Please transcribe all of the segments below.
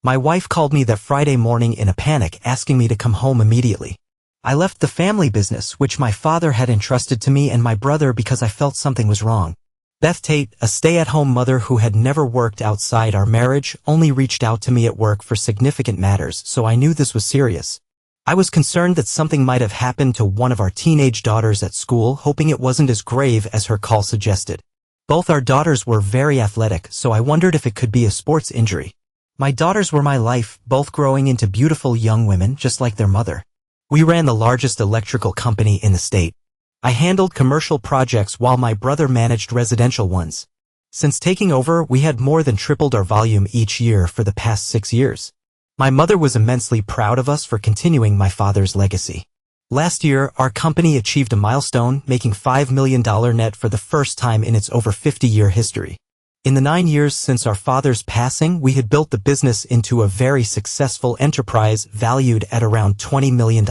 My wife called me that Friday morning in a panic, asking me to come home immediately. I left the family business, which my father had entrusted to me and my brother, because I felt something was wrong. Beth Tate, a stay-at-home mother who had never worked outside our marriage, only reached out to me at work for significant matters, so I knew this was serious. I was concerned that something might have happened to one of our teenage daughters at school, hoping it wasn't as grave as her call suggested. Both our daughters were very athletic, so I wondered if it could be a sports injury. My daughters were my life, both growing into beautiful young women just like their mother. We ran the largest electrical company in the state. I handled commercial projects while my brother managed residential ones. Since taking over, we had more than tripled our volume each year for the past 6 years. My mother was immensely proud of us for continuing my father's legacy. Last year, our company achieved a milestone, making $5 million net for the first time in its over 50-year history. In the 9 years since our father's passing, we had built the business into a very successful enterprise valued at around $20 million.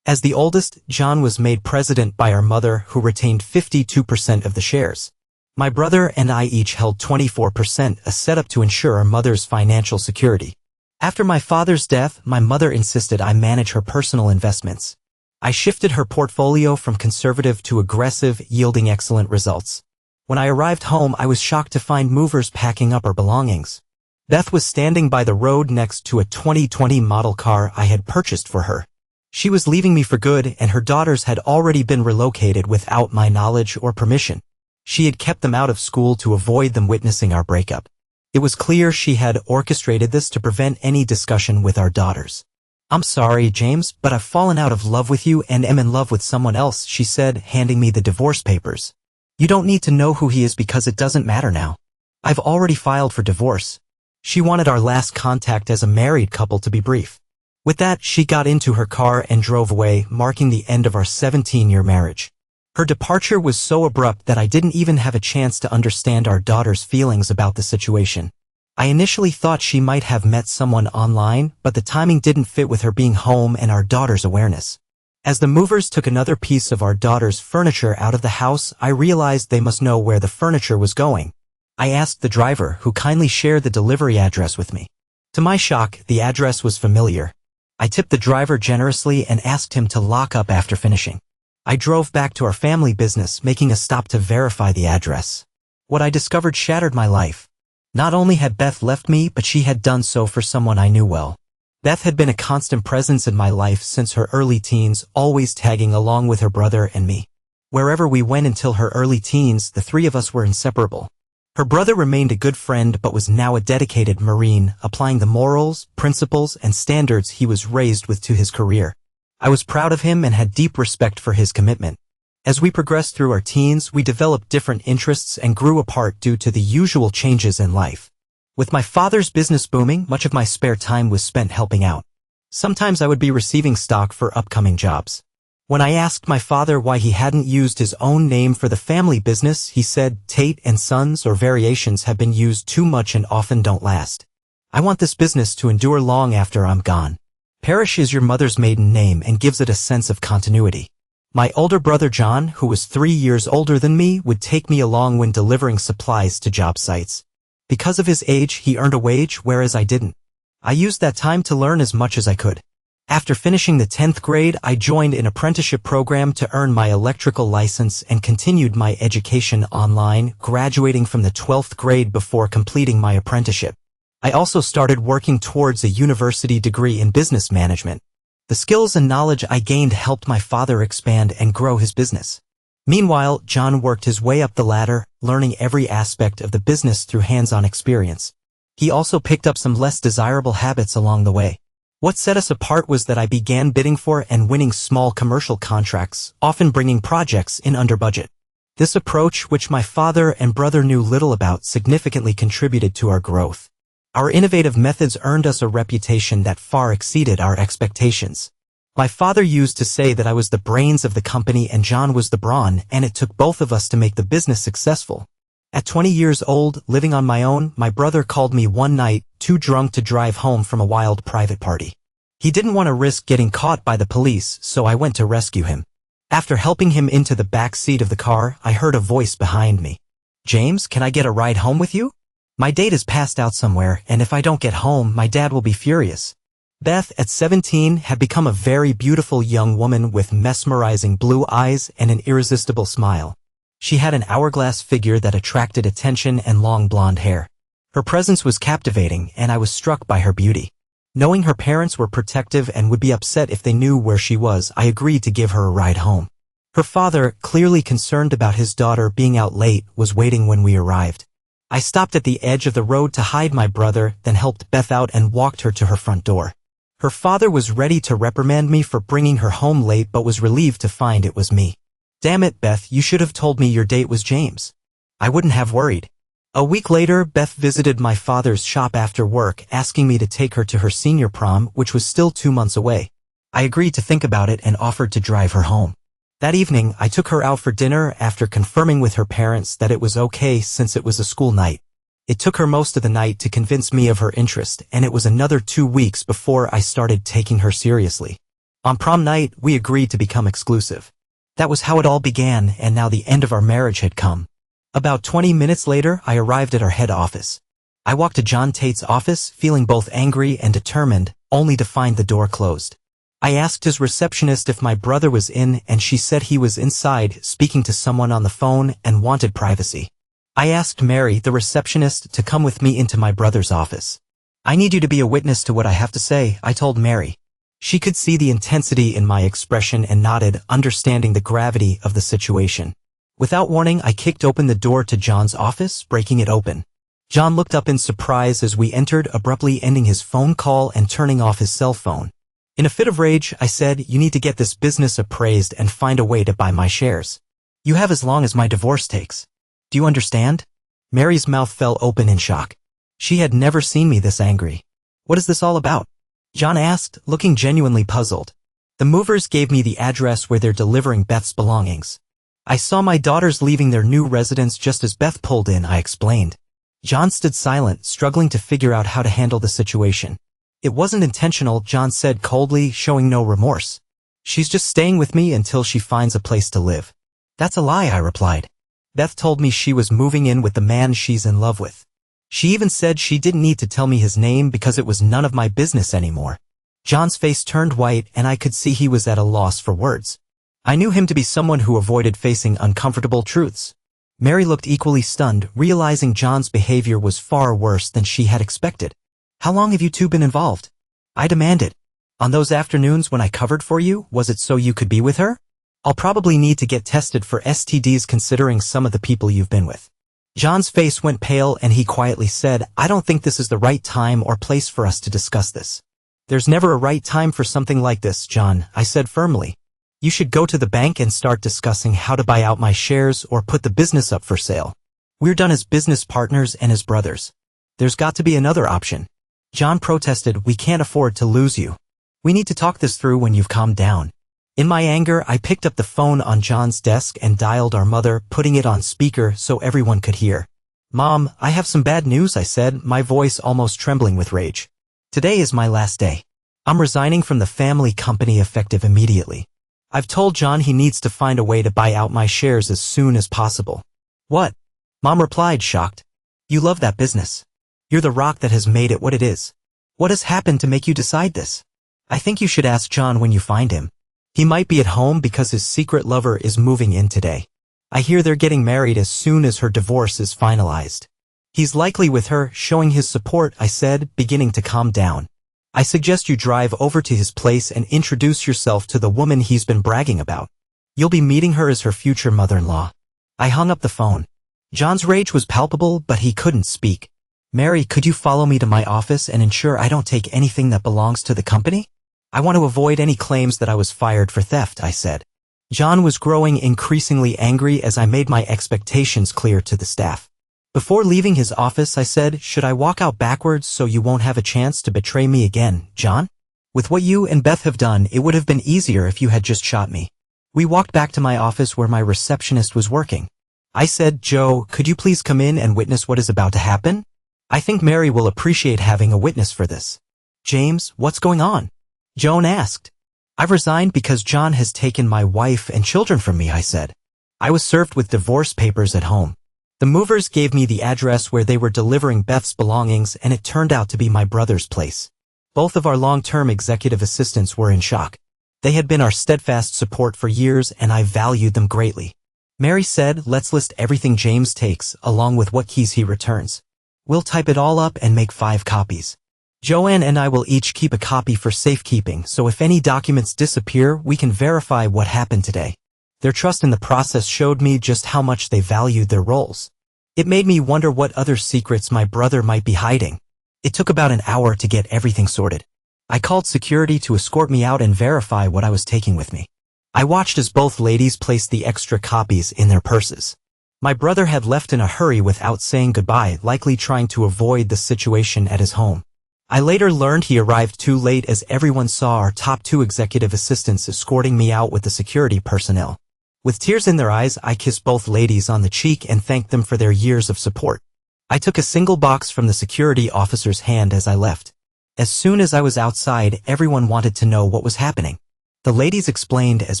As the oldest, John was made president by our mother, who retained 52% of the shares. My brother and I each held 24%, a setup to ensure our mother's financial security. After my father's death, my mother insisted I manage her personal investments. I shifted her portfolio from conservative to aggressive, yielding excellent results. When I arrived home, I was shocked to find movers packing up our belongings. Beth was standing by the road next to a 2020 model car I had purchased for her. She was leaving me for good, and her daughters had already been relocated without my knowledge or permission. She had kept them out of school to avoid them witnessing our breakup. It was clear she had orchestrated this to prevent any discussion with our daughters. "I'm sorry, James, but I've fallen out of love with you and am in love with someone else," she said, handing me the divorce papers. "You don't need to know who he is because it doesn't matter now. I've already filed for divorce." She wanted our last contact as a married couple to be brief. With that, she got into her car and drove away, marking the end of our 17-year marriage. Her departure was so abrupt that I didn't even have a chance to understand our daughter's feelings about the situation. I initially thought she might have met someone online, but the timing didn't fit with her being home and our daughter's awareness. As the movers took another piece of our daughter's furniture out of the house, I realized they must know where the furniture was going. I asked the driver, who kindly shared the delivery address with me. To my shock, the address was familiar. I tipped the driver generously and asked him to lock up after finishing. I drove back to our family business, making a stop to verify the address. What I discovered shattered my life. Not only had Beth left me, but she had done so for someone I knew well. Beth had been a constant presence in my life since her early teens, always tagging along with her brother and me. Wherever we went until her early teens, the three of us were inseparable. Her brother remained a good friend but was now a dedicated Marine, applying the morals, principles, and standards he was raised with to his career. I was proud of him and had deep respect for his commitment. As we progressed through our teens, we developed different interests and grew apart due to the usual changes in life. With my father's business booming, much of my spare time was spent helping out. Sometimes I would be receiving stock for upcoming jobs. When I asked my father why he hadn't used his own name for the family business, he said, "Tate and Sons or variations have been used too much and often don't last. I want this business to endure long after I'm gone. Parrish is your mother's maiden name and gives it a sense of continuity." My older brother John, who was 3 years older than me, would take me along when delivering supplies to job sites. Because of his age, he earned a wage, whereas I didn't. I used that time to learn as much as I could. After finishing the 10th grade, I joined an apprenticeship program to earn my electrical license and continued my education online, graduating from the 12th grade before completing my apprenticeship. I also started working towards a university degree in business management. The skills and knowledge I gained helped my father expand and grow his business. Meanwhile, John worked his way up the ladder, learning every aspect of the business through hands-on experience. He also picked up some less desirable habits along the way. What set us apart was that I began bidding for and winning small commercial contracts, often bringing projects in under budget. This approach, which my father and brother knew little about, significantly contributed to our growth. Our innovative methods earned us a reputation that far exceeded our expectations. My father used to say that I was the brains of the company and John was the brawn, and it took both of us to make the business successful. At 20 years old, living on my own, my brother called me one night, too drunk to drive home from a wild private party. He didn't want to risk getting caught by the police, so I went to rescue him. After helping him into the back seat of the car, I heard a voice behind me. "James, can I get a ride home with you?" My date is passed out somewhere, and if I don't get home, my dad will be furious. Beth, at 17, had become a very beautiful young woman with mesmerizing blue eyes and an irresistible smile. She had an hourglass figure that attracted attention and long blonde hair. Her presence was captivating, and I was struck by her beauty. Knowing her parents were protective and would be upset if they knew where she was, I agreed to give her a ride home. Her father, clearly concerned about his daughter being out late, was waiting when we arrived. I stopped at the edge of the road to hide my brother, then helped Beth out and walked her to her front door. Her father was ready to reprimand me for bringing her home late but was relieved to find it was me. "Damn it, Beth, you should have told me your date was James. I wouldn't have worried." A week later, Beth visited my father's shop after work, asking me to take her to her senior prom, which was still 2 months away. I agreed to think about it and offered to drive her home. That evening, I took her out for dinner after confirming with her parents that it was okay since it was a school night. It took her most of the night to convince me of her interest, and it was another 2 weeks before I started taking her seriously. On prom night, we agreed to become exclusive. That was how it all began, and now the end of our marriage had come. About 20 minutes later, I arrived at our head office. I walked to John Tate's office, feeling both angry and determined, only to find the door closed. I asked his receptionist if my brother was in, and she said he was inside, speaking to someone on the phone, and wanted privacy. I asked Mary, the receptionist, to come with me into my brother's office. "I need you to be a witness to what I have to say," I told Mary. She could see the intensity in my expression and nodded, understanding the gravity of the situation. Without warning, I kicked open the door to John's office, breaking it open. John looked up in surprise as we entered, abruptly ending his phone call and turning off his cell phone. In a fit of rage, I said, "You need to get this business appraised and find a way to buy my shares. You have as long as my divorce takes. Do you understand?" Mary's mouth fell open in shock. She had never seen me this angry. "What is this all about?" John asked, looking genuinely puzzled. "The movers gave me the address where they're delivering Beth's belongings. I saw my daughters leaving their new residence just as Beth pulled in," I explained. John stood silent, struggling to figure out how to handle the situation. "It wasn't intentional," John said coldly, showing no remorse. "She's just staying with me until she finds a place to live." "That's a lie," I replied. "Beth told me she was moving in with the man she's in love with. She even said she didn't need to tell me his name because it was none of my business anymore." John's face turned white, and I could see he was at a loss for words. I knew him to be someone who avoided facing uncomfortable truths. Mary looked equally stunned, realizing John's behavior was far worse than she had expected. "How long have you two been involved?" I demanded. "On those afternoons when I covered for you, was it so you could be with her? I'll probably need to get tested for STDs considering some of the people you've been with." John's face went pale and he quietly said, "I don't think this is the right time or place for us to discuss this." "There's never a right time for something like this, John," I said firmly. "You should go to the bank and start discussing how to buy out my shares or put the business up for sale. We're done as business partners and as brothers. There's got to be another option." John protested, "We can't afford to lose you. We need to talk this through when you've calmed down." In my anger, I picked up the phone on John's desk and dialed our mother, putting it on speaker so everyone could hear. "Mom, I have some bad news," I said, my voice almost trembling with rage. "Today is my last day. I'm resigning from the family company effective immediately. I've told John he needs to find a way to buy out my shares as soon as possible." "What?" Mom replied, shocked. "You love that business. You're the rock that has made it what it is. What has happened to make you decide this? I think you should ask John when you find him. He might be at home because his secret lover is moving in today. I hear they're getting married as soon as her divorce is finalized. He's likely with her, showing his support," I said, beginning to calm down. "I suggest you drive over to his place and introduce yourself to the woman he's been bragging about. You'll be meeting her as her future mother-in-law." I hung up the phone. John's rage was palpable, but he couldn't speak. "Mary, could you follow me to my office and ensure I don't take anything that belongs to the company? I want to avoid any claims that I was fired for theft," I said. John was growing increasingly angry as I made my expectations clear to the staff. Before leaving his office, I said, "Should I walk out backwards so you won't have a chance to betray me again, John? With what you and Beth have done, it would have been easier if you had just shot me." We walked back to my office where my receptionist was working. I said, "Joe, could you please come in and witness what is about to happen? I think Mary will appreciate having a witness for this." "James, what's going on?" Joan asked. "I've resigned because John has taken my wife and children from me," I said. "I was served with divorce papers at home. The movers gave me the address where they were delivering Beth's belongings, and it turned out to be my brother's place. Both of our long-term executive assistants were in shock. They had been our steadfast support for years, and I valued them greatly. Mary said, "Let's list everything James takes, along with what keys he returns. We'll type it all up and make 5 copies. Joanne and I will each keep a copy for safekeeping, so if any documents disappear, we can verify what happened today." Their trust in the process showed me just how much they valued their roles. It made me wonder what other secrets my brother might be hiding. It took about an hour to get everything sorted. I called security to escort me out and verify what I was taking with me. I watched as both ladies placed the extra copies in their purses. My brother had left in a hurry without saying goodbye, likely trying to avoid the situation at his home. I later learned he arrived too late, as everyone saw our top 2 executive assistants escorting me out with the security personnel. With tears in their eyes, I kissed both ladies on the cheek and thanked them for their years of support. I took a single box from the security officer's hand as I left. As soon as I was outside, everyone wanted to know what was happening. The ladies explained as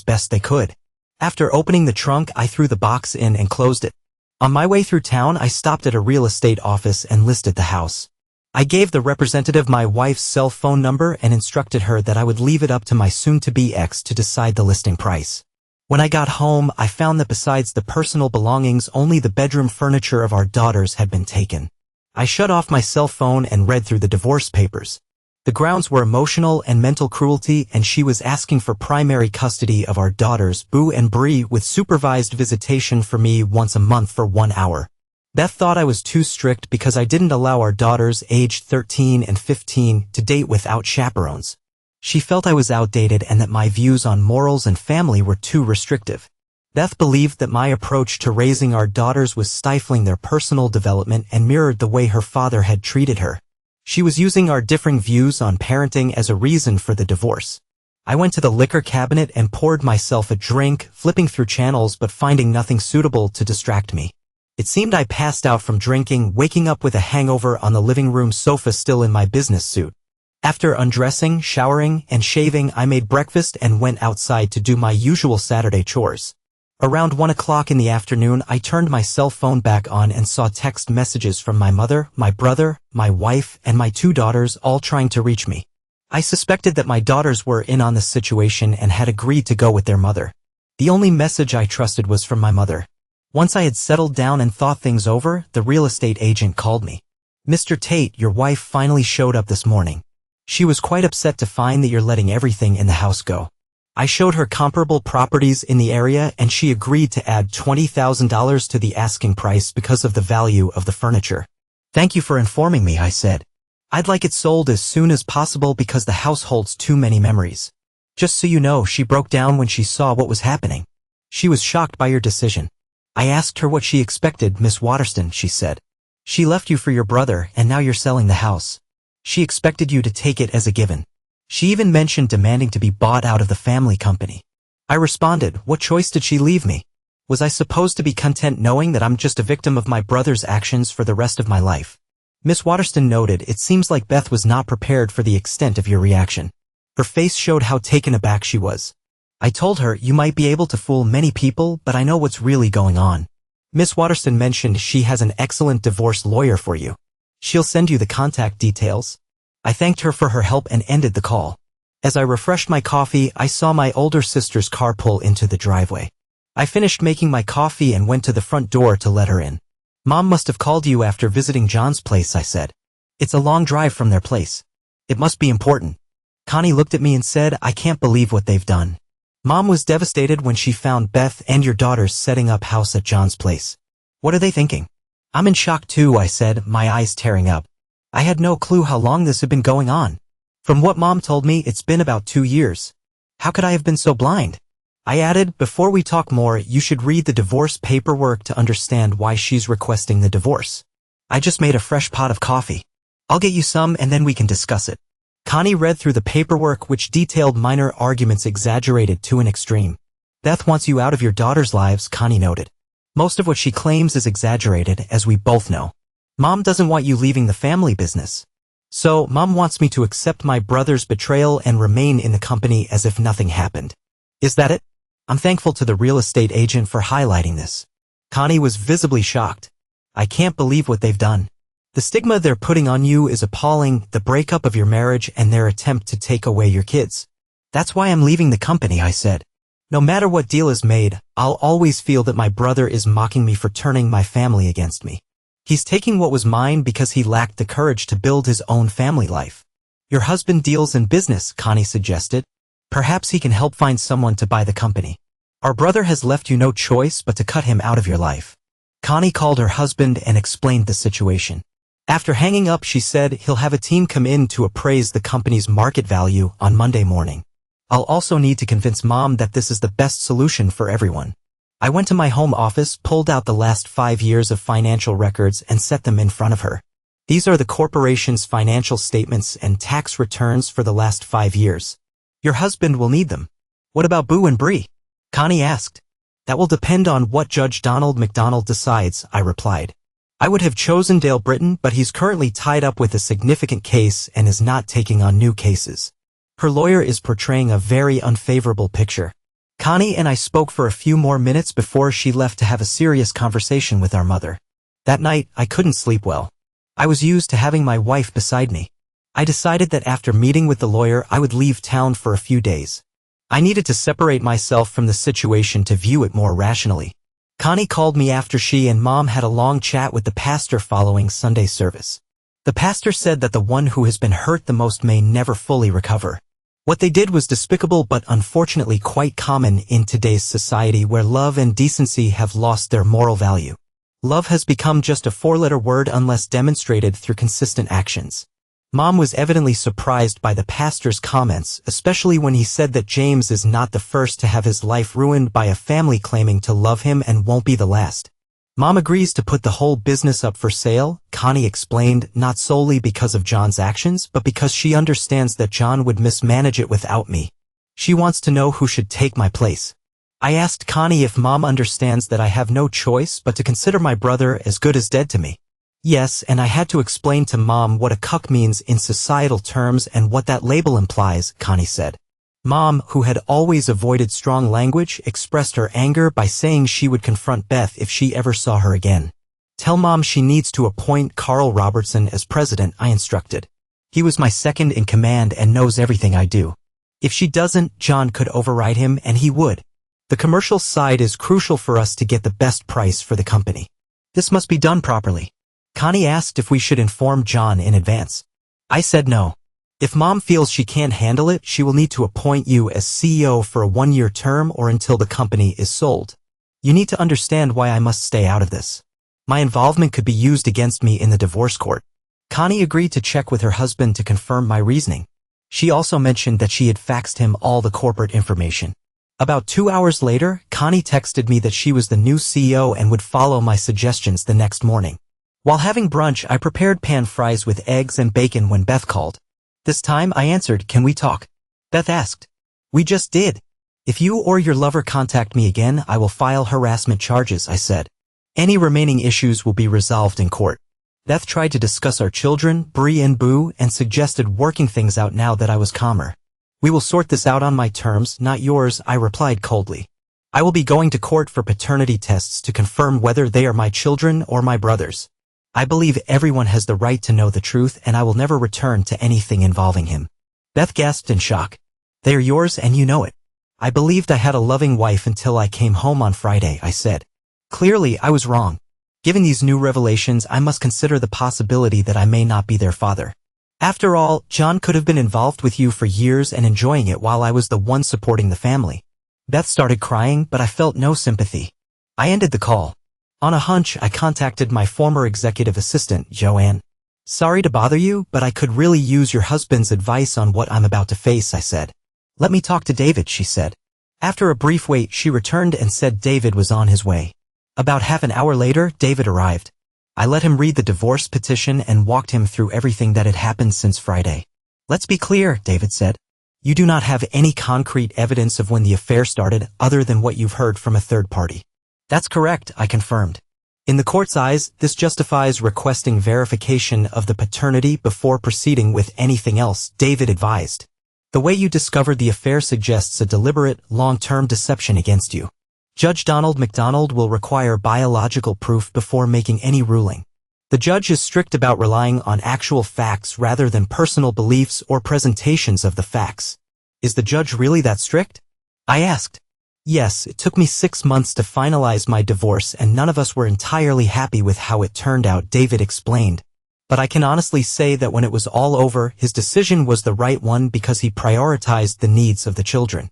best they could. After opening the trunk, I threw the box in and closed it. On my way through town, I stopped at a real estate office and listed the house. I gave the representative my wife's cell phone number and instructed her that I would leave it up to my soon-to-be ex to decide the listing price. When I got home, I found that besides the personal belongings, only the bedroom furniture of our daughters had been taken. I shut off my cell phone and read through the divorce papers. The grounds were emotional and mental cruelty, and she was asking for primary custody of our daughters, Boo and Bree, with supervised visitation for me once a month for 1 hour. Beth thought I was too strict because I didn't allow our daughters, aged 13 and 15, to date without chaperones. She felt I was outdated and that my views on morals and family were too restrictive. Beth believed that my approach to raising our daughters was stifling their personal development and mirrored the way her father had treated her. She was using our differing views on parenting as a reason for the divorce. I went to the liquor cabinet and poured myself a drink, flipping through channels but finding nothing suitable to distract me. It seemed I passed out from drinking, waking up with a hangover on the living room sofa still in my business suit. After undressing, showering, and shaving, I made breakfast and went outside to do my usual Saturday chores. Around 1 o'clock in the afternoon, I turned my cell phone back on and saw text messages from my mother, my brother, my wife, and my 2 daughters, all trying to reach me. I suspected that my daughters were in on the situation and had agreed to go with their mother. The only message I trusted was from my mother. Once I had settled down and thought things over, the real estate agent called me. "Mr. Tate, your wife finally showed up this morning. She was quite upset to find that you're letting everything in the house go." I showed her comparable properties in the area, and she agreed to add $20,000 to the asking price because of the value of the furniture. "Thank you for informing me," I said. "I'd like it sold as soon as possible because the house holds too many memories." "Just so you know," she broke down when she saw what was happening. "She was shocked by your decision." I asked her what she expected. "Miss Waterston," she said. "She left you for your brother, and now you're selling the house. She expected you to take it as a given. She even mentioned demanding to be bought out of the family company." I responded, "What choice did she leave me? Was I supposed to be content knowing that I'm just a victim of my brother's actions for the rest of my life?" Miss Waterston noted, "It seems like Beth was not prepared for the extent of your reaction." Her face showed how taken aback she was. I told her, "You might be able to fool many people, but I know what's really going on." Miss Waterston mentioned she has an excellent divorce lawyer for you. She'll send you the contact details. I thanked her for her help and ended the call. As I refreshed my coffee, I saw my older sister's car pull into the driveway. I finished making my coffee and went to the front door to let her in. "Mom must have called you after visiting John's place," I said. "It's a long drive from their place. It must be important." Connie looked at me and said, "I can't believe what they've done." Mom was devastated when she found Beth and your daughters setting up house at John's place. "What are they thinking?" "I'm in shock too," I said, my eyes tearing up. I had no clue how long this had been going on. From what Mom told me, it's been about 2 years. How could I have been so blind? I added, "Before we talk more, you should read the divorce paperwork to understand why she's requesting the divorce." I just made a fresh pot of coffee. "I'll get you some and then we can discuss it." Connie read through the paperwork, which detailed minor arguments exaggerated to an extreme. "Beth wants you out of your daughters' lives," Connie noted. "Most of what she claims is exaggerated, as we both know. Mom doesn't want you leaving the family business. So, Mom wants me to accept my brother's betrayal and remain in the company as if nothing happened. Is that it?" I'm thankful to the real estate agent for highlighting this. Connie was visibly shocked. I can't believe what they've done. The stigma they're putting on you is appalling, the breakup of your marriage and their attempt to take away your kids. That's why I'm leaving the company, I said. No matter what deal is made, I'll always feel that my brother is mocking me for turning my family against me. He's taking what was mine because he lacked the courage to build his own family life. Your husband deals in business, Connie suggested. Perhaps he can help find someone to buy the company. Our brother has left you no choice but to cut him out of your life. Connie called her husband and explained the situation. After hanging up, she said he'll have a team come in to appraise the company's market value on Monday morning. I'll also need to convince Mom that this is the best solution for everyone. I went to my home office, pulled out the last 5 years of financial records and set them in front of her. These are the corporation's financial statements and tax returns for the last 5 years. Your husband will need them. What about Boo and Bree? Connie asked. That will depend on what Judge Donald McDonald decides, I replied. I would have chosen Dale Britton, but he's currently tied up with a significant case and is not taking on new cases. Her lawyer is portraying a very unfavorable picture. Connie and I spoke for a few more minutes before she left to have a serious conversation with our mother. That night, I couldn't sleep well. I was used to having my wife beside me. I decided that after meeting with the lawyer, I would leave town for a few days. I needed to separate myself from the situation to view it more rationally. Connie called me after she and Mom had a long chat with the pastor following Sunday service. The pastor said that the one who has been hurt the most may never fully recover. What they did was despicable but unfortunately quite common in today's society where love and decency have lost their moral value. Love has become just a 4-letter word unless demonstrated through consistent actions. Mom was evidently surprised by the pastor's comments, especially when he said that James is not the first to have his life ruined by a family claiming to love him and won't be the last. Mom agrees to put the whole business up for sale, Connie explained, not solely because of John's actions, but because she understands that John would mismanage it without me. She wants to know who should take my place. I asked Connie if Mom understands that I have no choice but to consider my brother as good as dead to me. Yes, and I had to explain to Mom what a cuck means in societal terms and what that label implies, Connie said. Mom, who had always avoided strong language, expressed her anger by saying she would confront Beth if she ever saw her again. Tell Mom she needs to appoint Carl Robertson as president, I instructed. He was my second in command and knows everything I do. If she doesn't, John could override him, and he would. The commercial side is crucial for us to get the best price for the company. This must be done properly. Connie asked if we should inform John in advance. I said no. If Mom feels she can't handle it, she will need to appoint you as CEO for a 1-year term or until the company is sold. You need to understand why I must stay out of this. My involvement could be used against me in the divorce court. Connie agreed to check with her husband to confirm my reasoning. She also mentioned that she had faxed him all the corporate information. About 2 hours later, Connie texted me that she was the new CEO and would follow my suggestions the next morning. While having brunch, I prepared pan fries with eggs and bacon when Beth called. This time I answered, "Can we talk?" Beth asked. "We just did. If you or your lover contact me again, I will file harassment charges," I said. Any remaining issues will be resolved in court. Beth tried to discuss our children, Bree and Boo, and suggested working things out now that I was calmer. "We will sort this out on my terms, not yours," I replied coldly. "I will be going to court for paternity tests to confirm whether they are my children or my brothers. I believe everyone has the right to know the truth, and I will never return to anything involving him." Beth gasped in shock. "They are yours and you know it." "I believed I had a loving wife until I came home on Friday," I said. Clearly, I was wrong. Given these new revelations, I must consider the possibility that I may not be their father. After all, John could have been involved with you for years and enjoying it while I was the one supporting the family. Beth started crying, but I felt no sympathy. I ended the call. On a hunch, I contacted my former executive assistant, Joanne. "Sorry to bother you, but I could really use your husband's advice on what I'm about to face," I said. "Let me talk to David," she said. After a brief wait, she returned and said David was on his way. About half an hour later, David arrived. I let him read the divorce petition and walked him through everything that had happened since Friday. "Let's be clear," David said. "You do not have any concrete evidence of when the affair started other than what you've heard from a third party." "That's correct," I confirmed. "In the court's eyes, this justifies requesting verification of the paternity before proceeding with anything else," David advised. "The way you discovered the affair suggests a deliberate, long-term deception against you. Judge Donald McDonald will require biological proof before making any ruling. The judge is strict about relying on actual facts rather than personal beliefs or presentations of the facts. Is the judge really that strict? I asked. Yes, it took me 6 months to finalize my divorce and none of us were entirely happy with how it turned out, David explained. But I can honestly say that when it was all over, his decision was the right one because he prioritized the needs of the children.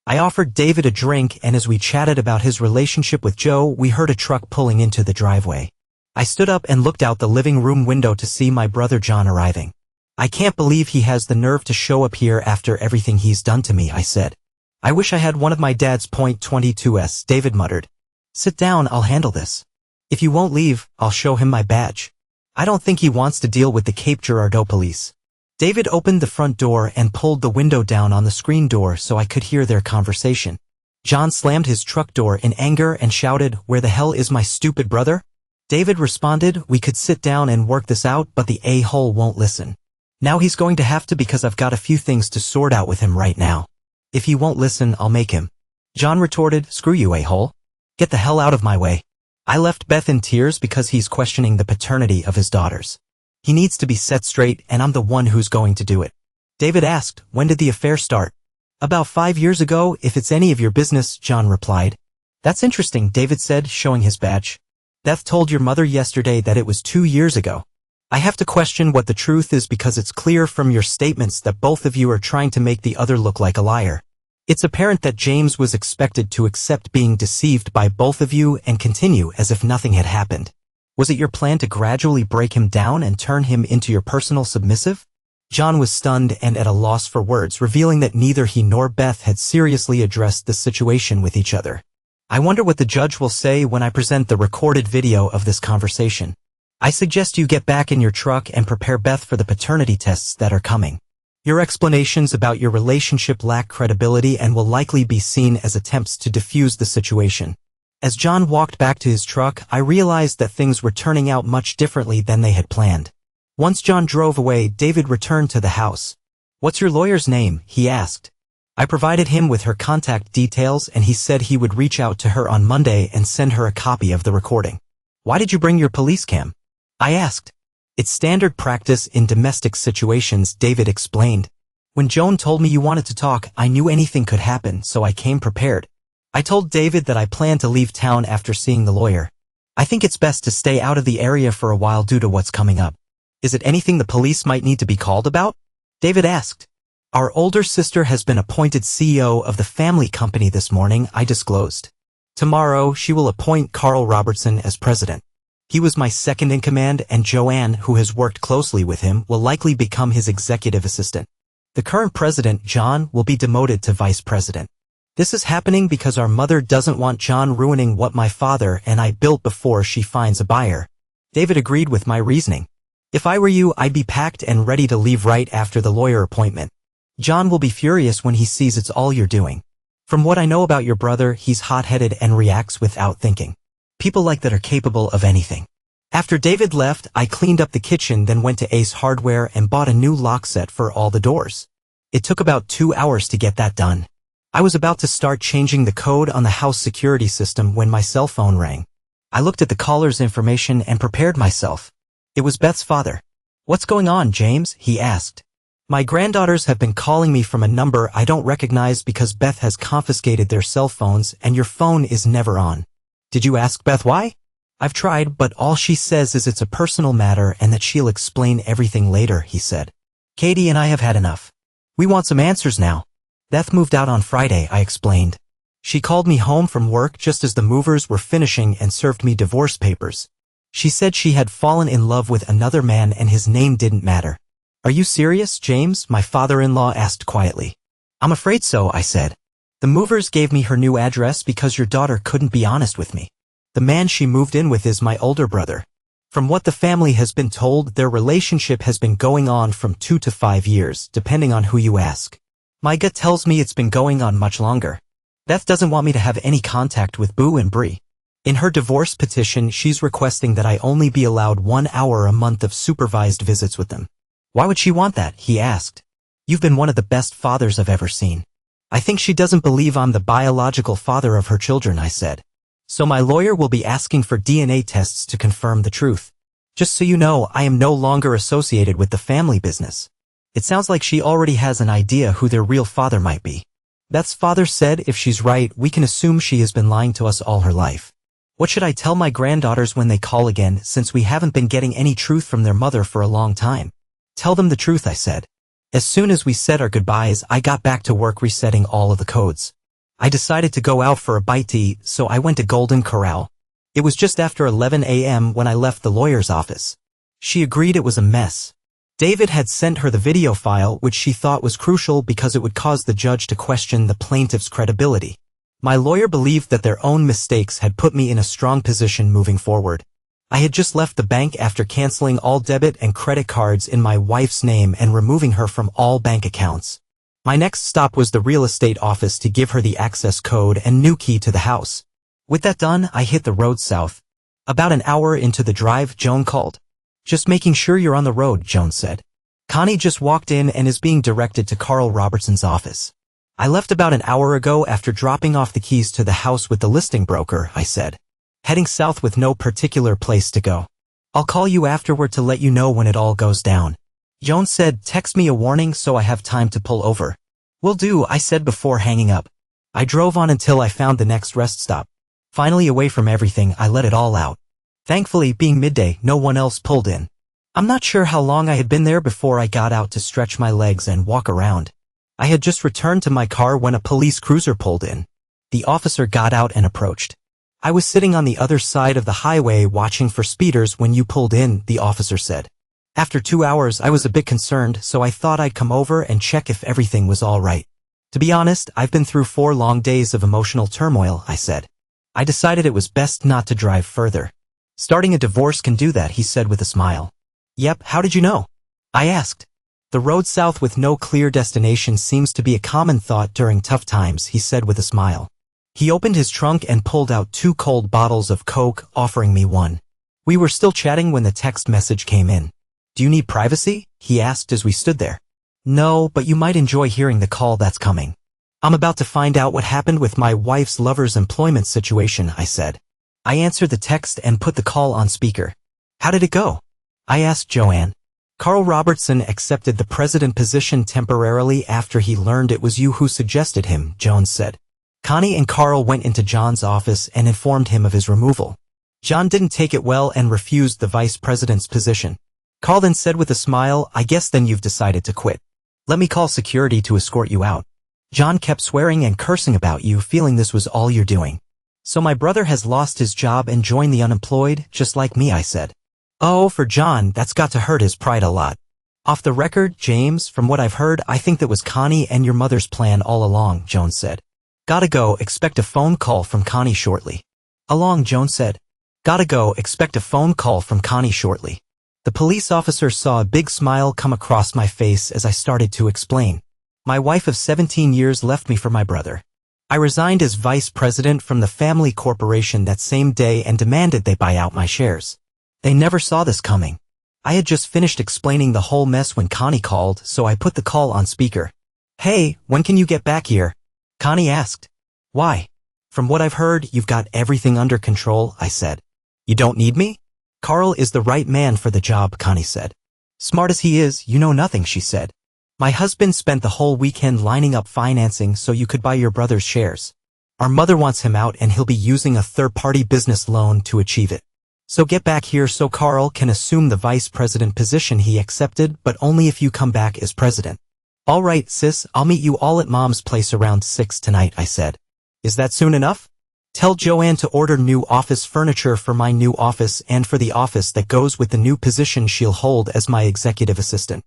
I offered David a drink and as we chatted about his relationship with Joe, we heard a truck pulling into the driveway. I stood up and looked out the living room window to see my brother John arriving. I can't believe he has the nerve to show up here after everything he's done to me, I said. I wish I had one of my dad's .22s, David muttered. Sit down, I'll handle this. If you won't leave, I'll show him my badge. I don't think he wants to deal with the Cape Girardeau police. David opened the front door and pulled the window down on the screen door so I could hear their conversation. John slammed his truck door in anger and shouted, "Where the hell is my stupid brother?" David responded, "We could sit down and work this out, but the a-hole won't listen. Now he's going to have to because I've got a few things to sort out with him right now. If he won't listen, I'll make him." John retorted, "Screw you, a-hole. Get the hell out of my way." I left Beth in tears because he's questioning the paternity of his daughters. He needs to be set straight and I'm the one who's going to do it. David asked, "When did the affair start?" "About 5 years ago, if it's any of your business," John replied. "That's interesting," David said, showing his badge. "Beth told your mother yesterday that it was 2 years ago. I have to question what the truth is because it's clear from your statements that both of you are trying to make the other look like a liar. It's apparent that James was expected to accept being deceived by both of you and continue as if nothing had happened. Was it your plan to gradually break him down and turn him into your personal submissive?" John was stunned and at a loss for words, revealing that neither he nor Beth had seriously addressed the situation with each other. I wonder what the judge will say when I present the recorded video of this conversation. I suggest you get back in your truck and prepare Beth for the paternity tests that are coming. Your explanations about your relationship lack credibility and will likely be seen as attempts to defuse the situation. As John walked back to his truck, I realized that things were turning out much differently than they had planned. Once John drove away, David returned to the house. "What's your lawyer's name?" he asked. I provided him with her contact details and he said he would reach out to her on Monday and send her a copy of the recording. "Why did you bring your police cam?" I asked. "It's standard practice in domestic situations," David explained. "When Joan told me you wanted to talk, I knew anything could happen, so I came prepared." I told David that I plan to leave town after seeing the lawyer. "I think it's best to stay out of the area for a while due to what's coming up." "Is it anything the police might need to be called about?" David asked. "Our older sister has been appointed CEO of the family company this morning," I disclosed. "Tomorrow, she will appoint Carl Robertson as president. He was my second in command and Joanne, who has worked closely with him, will likely become his executive assistant. The current president, John, will be demoted to vice president. This is happening because our mother doesn't want John ruining what my father and I built before she finds a buyer." David agreed with my reasoning. "If I were you, I'd be packed and ready to leave right after the lawyer appointment. John will be furious when he sees it's all you're doing. From what I know about your brother, he's hot-headed and reacts without thinking. People like that are capable of anything." After David left, I cleaned up the kitchen, then went to Ace Hardware and bought a new lock set for all the doors. It took about 2 hours to get that done. I was about to start changing the code on the house security system when my cell phone rang. I looked at the caller's information and prepared myself. It was Beth's father. "What's going on, James?" he asked. "My granddaughters have been calling me from a number I don't recognize because Beth has confiscated their cell phones and your phone is never on." "Did you ask Beth why?" "I've tried, but all she says is it's a personal matter and that she'll explain everything later," he said. "Katie and I have had enough. We want some answers now." "Beth moved out on Friday," I explained. "She called me home from work just as the movers were finishing and served me divorce papers. She said she had fallen in love with another man and his name didn't matter." "Are you serious, James?" my father-in-law asked quietly. "I'm afraid so," I said. "The movers gave me her new address because your daughter couldn't be honest with me. The man she moved in with is my older brother. From what the family has been told, their relationship has been going on from 2 to 5 years, depending on who you ask. My gut tells me it's been going on much longer. Beth doesn't want me to have any contact with Boo and Bree. In her divorce petition, she's requesting that I only be allowed 1 hour a month of supervised visits with them." "Why would she want that?" he asked. "You've been one of the best fathers I've ever seen." I think she doesn't believe I'm the biological father of her children, I said. So my lawyer will be asking for DNA tests to confirm the truth. Just so you know, I am no longer associated with the family business. It sounds like she already has an idea who their real father might be. Beth's father said if she's right, we can assume she has been lying to us all her life. What should I tell my granddaughters when they call again, since we haven't been getting any truth from their mother for a long time? Tell them the truth, I said. As soon as we said our goodbyes, I got back to work resetting all of the codes. I decided to go out for a bite to eat, so I went to Golden Corral. It was just after 11 a.m. when I left the lawyer's office. She agreed it was a mess. David had sent her the video file, which she thought was crucial because it would cause the judge to question the plaintiff's credibility. My lawyer believed that their own mistakes had put me in a strong position moving forward. I had just left the bank after canceling all debit and credit cards in my wife's name and removing her from all bank accounts. My next stop was the real estate office to give her the access code and new key to the house. With that done, I hit the road south. About an hour into the drive, Joan called. Just making sure you're on the road, Joan said. Connie just walked in and is being directed to Carl Robertson's office. I left about an hour ago after dropping off the keys to the house with the listing broker, I said. Heading south with no particular place to go. I'll call you afterward to let you know when it all goes down. Joan said, text me a warning so I have time to pull over. Will do, I said before hanging up. I drove on until I found the next rest stop. Finally away from everything, I let it all out. Thankfully, being midday, no one else pulled in. I'm not sure how long I had been there before I got out to stretch my legs and walk around. I had just returned to my car when a police cruiser pulled in. The officer got out and approached. I was sitting on the other side of the highway watching for speeders when you pulled in, the officer said. After 2 hours, I was a bit concerned, so I thought I'd come over and check if everything was all right. To be honest, I've been through 4 long days of emotional turmoil, I said. I decided it was best not to drive further. Starting a divorce can do that, he said with a smile. Yep, how did you know? I asked. The road south with no clear destination seems to be a common thought during tough times, he said with a smile. He opened his trunk and pulled out 2 cold bottles of Coke, offering me one. We were still chatting when the text message came in. Do you need privacy? He asked as we stood there. No, but you might enjoy hearing the call that's coming. I'm about to find out what happened with my wife's lover's employment situation, I said. I answered the text and put the call on speaker. How did it go? I asked Joanne. Carl Robertson accepted the president position temporarily after he learned it was you who suggested him, Jones said. Connie and Carl went into John's office and informed him of his removal. John didn't take it well and refused the vice president's position. Carl then said with a smile, I guess then you've decided to quit. Let me call security to escort you out. John kept swearing and cursing about you, feeling this was all you're doing. So my brother has lost his job and joined the unemployed, just like me, I said. Oh, for John, that's got to hurt his pride a lot. Off the record, James, from what I've heard, I think that was Connie and your mother's plan all along, Jones said. Gotta go, expect a phone call from Connie shortly. Along, Jones said. Gotta go, expect a phone call from Connie shortly. The police officer saw a big smile come across my face as I started to explain. My wife of 17 years left me for my brother. I resigned as vice president from the family corporation that same day and demanded they buy out my shares. They never saw this coming. I had just finished explaining the whole mess when Connie called, so I put the call on speaker. Hey, when can you get back here? Connie asked. Why? From what I've heard, you've got everything under control, I said. You don't need me? Carl is the right man for the job, Connie said. Smart as he is, you know nothing, she said. My husband spent the whole weekend lining up financing so you could buy your brother's shares. Our mother wants him out and he'll be using a third-party business loan to achieve it. So get back here so Carl can assume the vice president position he accepted, but only if you come back as president. All right, sis, I'll meet you all at Mom's place around 6 tonight, I said. Is that soon enough? Tell Joanne to order new office furniture for my new office and for the office that goes with the new position she'll hold as my executive assistant.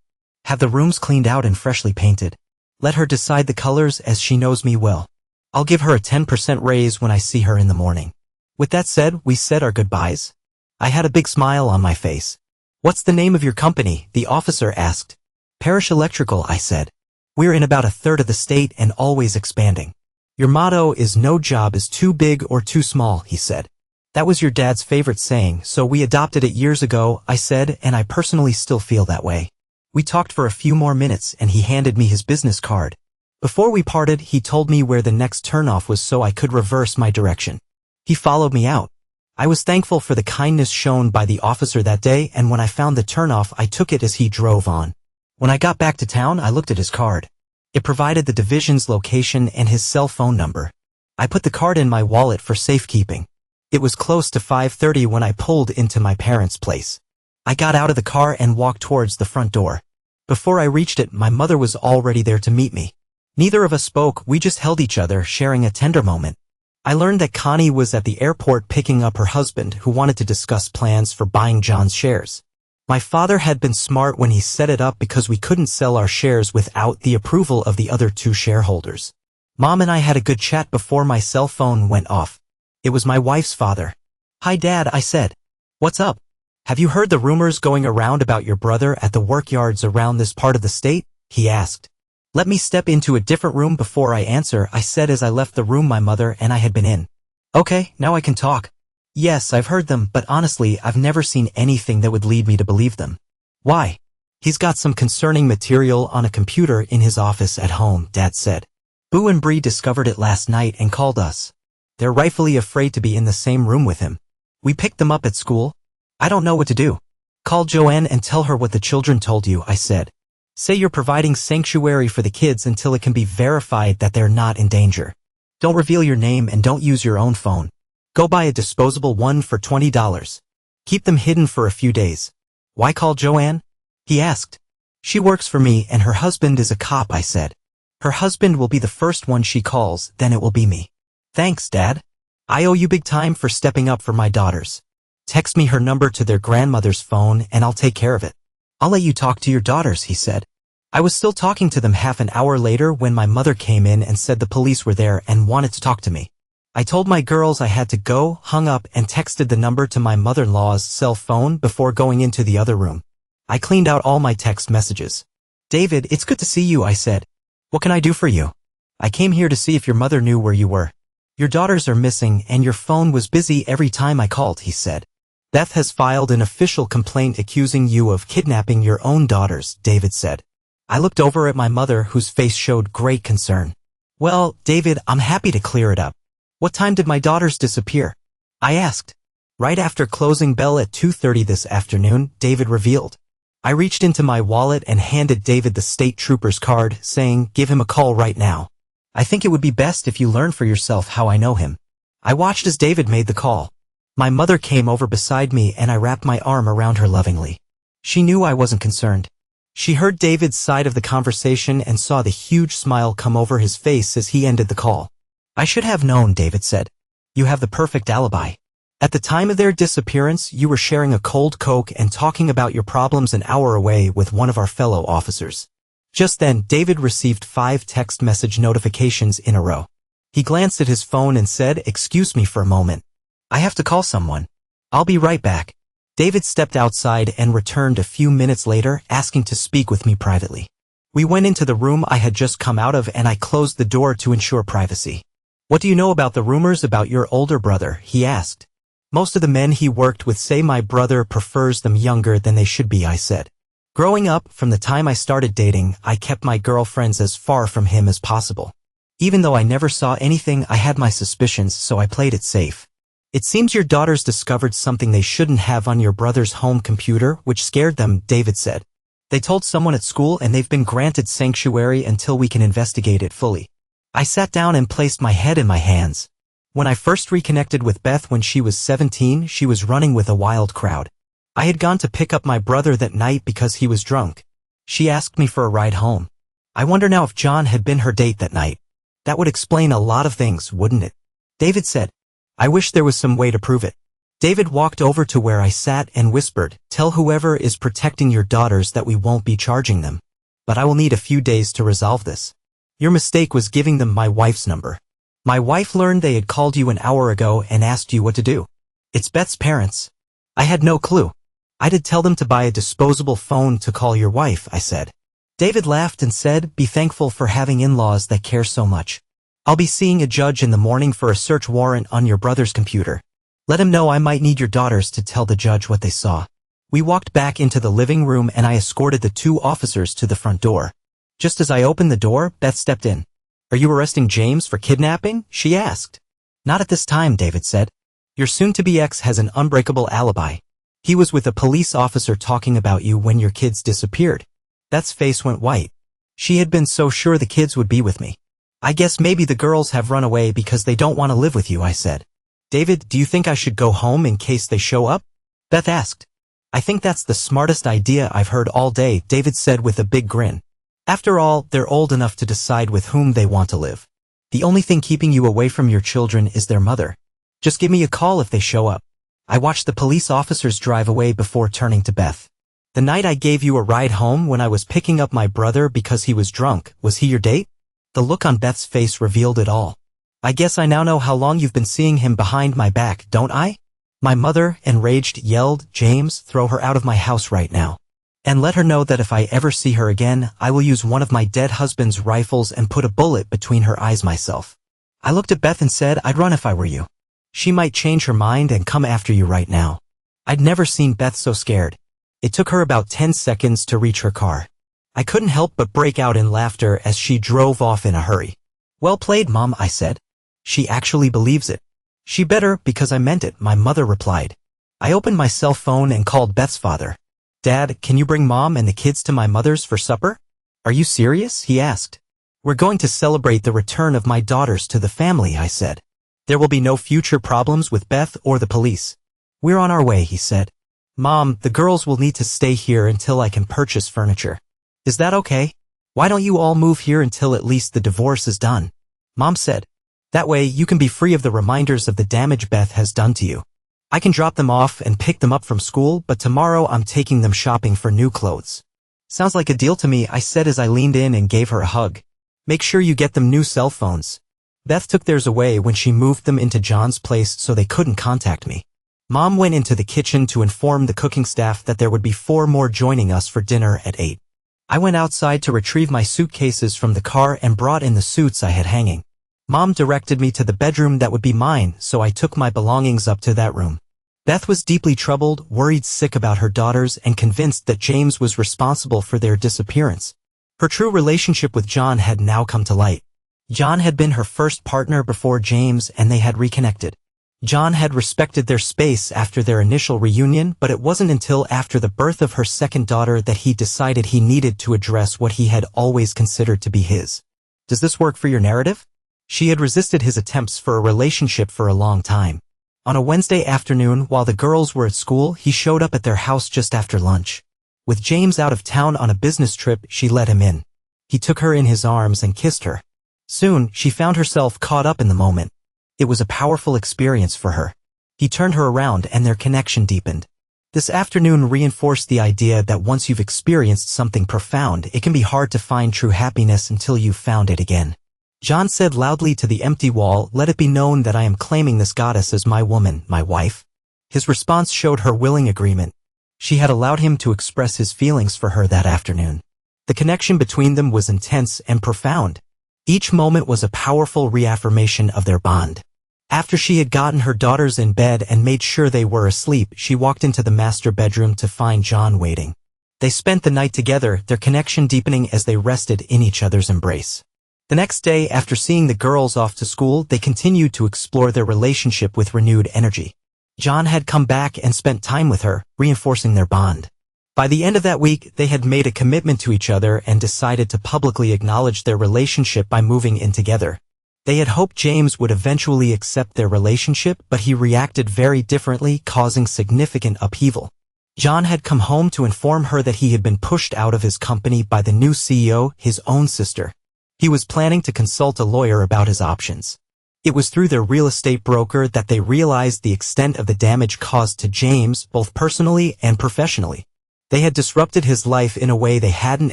Have the rooms cleaned out and freshly painted. Let her decide the colors as she knows me well. I'll give her a 10% raise when I see her in the morning. With that said, we said our goodbyes. I had a big smile on my face. What's the name of your company? The officer asked. Parish Electrical, I said. We're in about a third of the state and always expanding. Your motto is no job is too big or too small, he said. That was your dad's favorite saying, so we adopted it years ago, I said, and I personally still feel that way. We talked for a few more minutes and he handed me his business card. Before we parted, he told me where the next turnoff was so I could reverse my direction. He followed me out. I was thankful for the kindness shown by the officer that day, and when I found the turnoff, I took it as he drove on. When I got back to town, I looked at his card. It provided the division's location and his cell phone number. I put the card in my wallet for safekeeping. It was close to 5:30 when I pulled into my parents' place. I got out of the car and walked towards the front door. Before I reached it, my mother was already there to meet me. Neither of us spoke, we just held each other, sharing a tender moment. I learned that Connie was at the airport picking up her husband, who wanted to discuss plans for buying John's shares. My father had been smart when he set it up because we couldn't sell our shares without the approval of the other two shareholders. Mom and I had a good chat before my cell phone went off. It was my wife's father. "Hi Dad," I said. "What's up? Have you heard the rumors going around about your brother at the workyards around this part of the state?" he asked. "Let me step into a different room before I answer," I said as I left the room my mother and I had been in. "Okay, now I can talk. Yes, I've heard them, but honestly, I've never seen anything that would lead me to believe them." "Why?" "He's got some concerning material on a computer in his office at home," Dad said. "Boo and Bree discovered it last night and called us. They're rightfully afraid to be in the same room with him. We picked them up at school. I don't know what to do." "Call Joanne and tell her what the children told you," I said. "Say you're providing sanctuary for the kids until it can be verified that they're not in danger. Don't reveal your name and don't use your own phone. Go buy a disposable one for $20. Keep them hidden for a few days." "Why call Joanne?" he asked. "She works for me and her husband is a cop," I said. "Her husband will be the first one she calls, then it will be me." "Thanks, Dad. I owe you big time for stepping up for my daughters. Text me her number to their grandmother's phone and I'll take care of it." "I'll let you talk to your daughters," he said. I was still talking to them half an hour later when my mother came in and said the police were there and wanted to talk to me. I told my girls I had to go, hung up, and texted the number to my mother-in-law's cell phone before going into the other room. I cleaned out all my text messages. "David, it's good to see you," I said. "What can I do for you?" "I came here to see if your mother knew where you were. Your daughters are missing and your phone was busy every time I called," he said. "Beth has filed an official complaint accusing you of kidnapping your own daughters," David said. I looked over at my mother, whose face showed great concern. "Well, David, I'm happy to clear it up. What time did my daughters disappear?" I asked. "Right after closing bell at 2:30 this afternoon," David revealed. I reached into my wallet and handed David the state trooper's card, saying, "Give him a call right now. I think it would be best if you learn for yourself how I know him." I watched as David made the call. My mother came over beside me and I wrapped my arm around her lovingly. She knew I wasn't concerned. She heard David's side of the conversation and saw the huge smile come over his face as he ended the call. "I should have known," David said. "You have the perfect alibi. At the time of their disappearance, you were sharing a cold Coke and talking about your problems an hour away with one of our fellow officers." Just then, David received 5 text message notifications in a row. He glanced at his phone and said, "Excuse me for a moment. I have to call someone. I'll be right back." David stepped outside and returned a few minutes later, asking to speak with me privately. We went into the room I had just come out of and I closed the door to ensure privacy. "What do you know about the rumors about your older brother?" he asked. "Most of the men he worked with say my brother prefers them younger than they should be," I said. "Growing up, from the time I started dating, I kept my girlfriends as far from him as possible. Even though I never saw anything, I had my suspicions, so I played it safe. It seems your daughters discovered something they shouldn't have on your brother's home computer, which scared them," David said. "They told someone at school and they've been granted sanctuary until we can investigate it fully." I sat down and placed my head in my hands. When I first reconnected with Beth when she was 17, she was running with a wild crowd. I had gone to pick up my brother that night because he was drunk. She asked me for a ride home. I wonder now if John had been her date that night. That would explain a lot of things, wouldn't it? David said. "I wish there was some way to prove it." David walked over to where I sat and whispered, "Tell whoever is protecting your daughters that we won't be charging them. But I will need a few days to resolve this. Your mistake was giving them my wife's number. My wife learned they had called you an hour ago and asked you what to do. It's Beth's parents." I had no clue. "I did tell them to buy a disposable phone to call your wife," I said. David laughed and said, "Be thankful for having in-laws that care so much. I'll be seeing a judge in the morning for a search warrant on your brother's computer. Let him know I might need your daughters to tell the judge what they saw." We walked back into the living room and I escorted the 2 officers to the front door. Just as I opened the door, Beth stepped in. Are you arresting James for kidnapping? She asked. Not at this time, David said. Your soon-to-be ex has an unbreakable alibi. He was with a police officer talking about you when your kids disappeared. Beth's face went white. She had been so sure the kids would be with me. I guess maybe the girls have run away because they don't want to live with you, I said. David, do you think I should go home in case they show up? Beth asked. I think that's the smartest idea I've heard all day, David said with a big grin. After all, they're old enough to decide with whom they want to live. The only thing keeping you away from your children is their mother. Just give me a call if they show up. I watched the police officers drive away before turning to Beth. The night I gave you a ride home when I was picking up my brother because he was drunk, was he your date? The look on Beth's face revealed it all. I guess I now know how long you've been seeing him behind my back, don't I? My mother, enraged, yelled, James, throw her out of my house right now. And let her know that if I ever see her again, I will use one of my dead husband's rifles and put a bullet between her eyes myself. I looked at Beth and said I'd run if I were you. She might change her mind and come after you right now. I'd never seen Beth so scared. It took her about 10 seconds to reach her car. I couldn't help but break out in laughter as she drove off in a hurry. Well played, Mom, I said. She actually believes it. She better, because I meant it, my mother replied. I opened my cell phone and called Beth's father. Dad, can you bring Mom and the kids to my mother's for supper? Are you serious? He asked. We're going to celebrate the return of my daughters to the family, I said. There will be no future problems with Beth or the police. We're on our way, he said. Mom, the girls will need to stay here until I can purchase furniture. Is that okay? Why don't you all move here until at least the divorce is done? Mom said. That way you can be free of the reminders of the damage Beth has done to you. I can drop them off and pick them up from school, but tomorrow I'm taking them shopping for new clothes. Sounds like a deal to me, I said as I leaned in and gave her a hug. Make sure you get them new cell phones. Beth took theirs away when she moved them into John's place so they couldn't contact me. Mom went into the kitchen to inform the cooking staff that there would be 4 more joining us for dinner at 8. I went outside to retrieve my suitcases from the car and brought in the suits I had hanging. Mom directed me to the bedroom that would be mine, so I took my belongings up to that room. Beth was deeply troubled, worried sick about her daughters, and convinced that James was responsible for their disappearance. Her true relationship with John had now come to light. John had been her first partner before James, and they had reconnected. John had respected their space after their initial reunion, but it wasn't until after the birth of her second daughter that he decided he needed to address what he had always considered to be his. Does this work for your narrative? She had resisted his attempts for a relationship for a long time. On a Wednesday afternoon, while the girls were at school, he showed up at their house just after lunch. With James out of town on a business trip, she let him in. He took her in his arms and kissed her. Soon, she found herself caught up in the moment. It was a powerful experience for her. He turned her around and their connection deepened. This afternoon reinforced the idea that once you've experienced something profound, it can be hard to find true happiness until you've found it again. John said loudly to the empty wall, "Let it be known that I am claiming this goddess as my woman, my wife." His response showed her willing agreement. She had allowed him to express his feelings for her that afternoon. The connection between them was intense and profound. Each moment was a powerful reaffirmation of their bond. After she had gotten her daughters in bed and made sure they were asleep, she walked into the master bedroom to find John waiting. They spent the night together, their connection deepening as they rested in each other's embrace. The next day, after seeing the girls off to school, they continued to explore their relationship with renewed energy. John had come back and spent time with her, reinforcing their bond. By the end of that week, they had made a commitment to each other and decided to publicly acknowledge their relationship by moving in together. They had hoped James would eventually accept their relationship, but he reacted very differently, causing significant upheaval. John had come home to inform her that he had been pushed out of his company by the new CEO, his own sister. He was planning to consult a lawyer about his options. It was through their real estate broker that they realized the extent of the damage caused to James, both personally and professionally. They had disrupted his life in a way they hadn't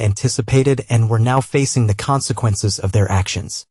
anticipated and were now facing the consequences of their actions.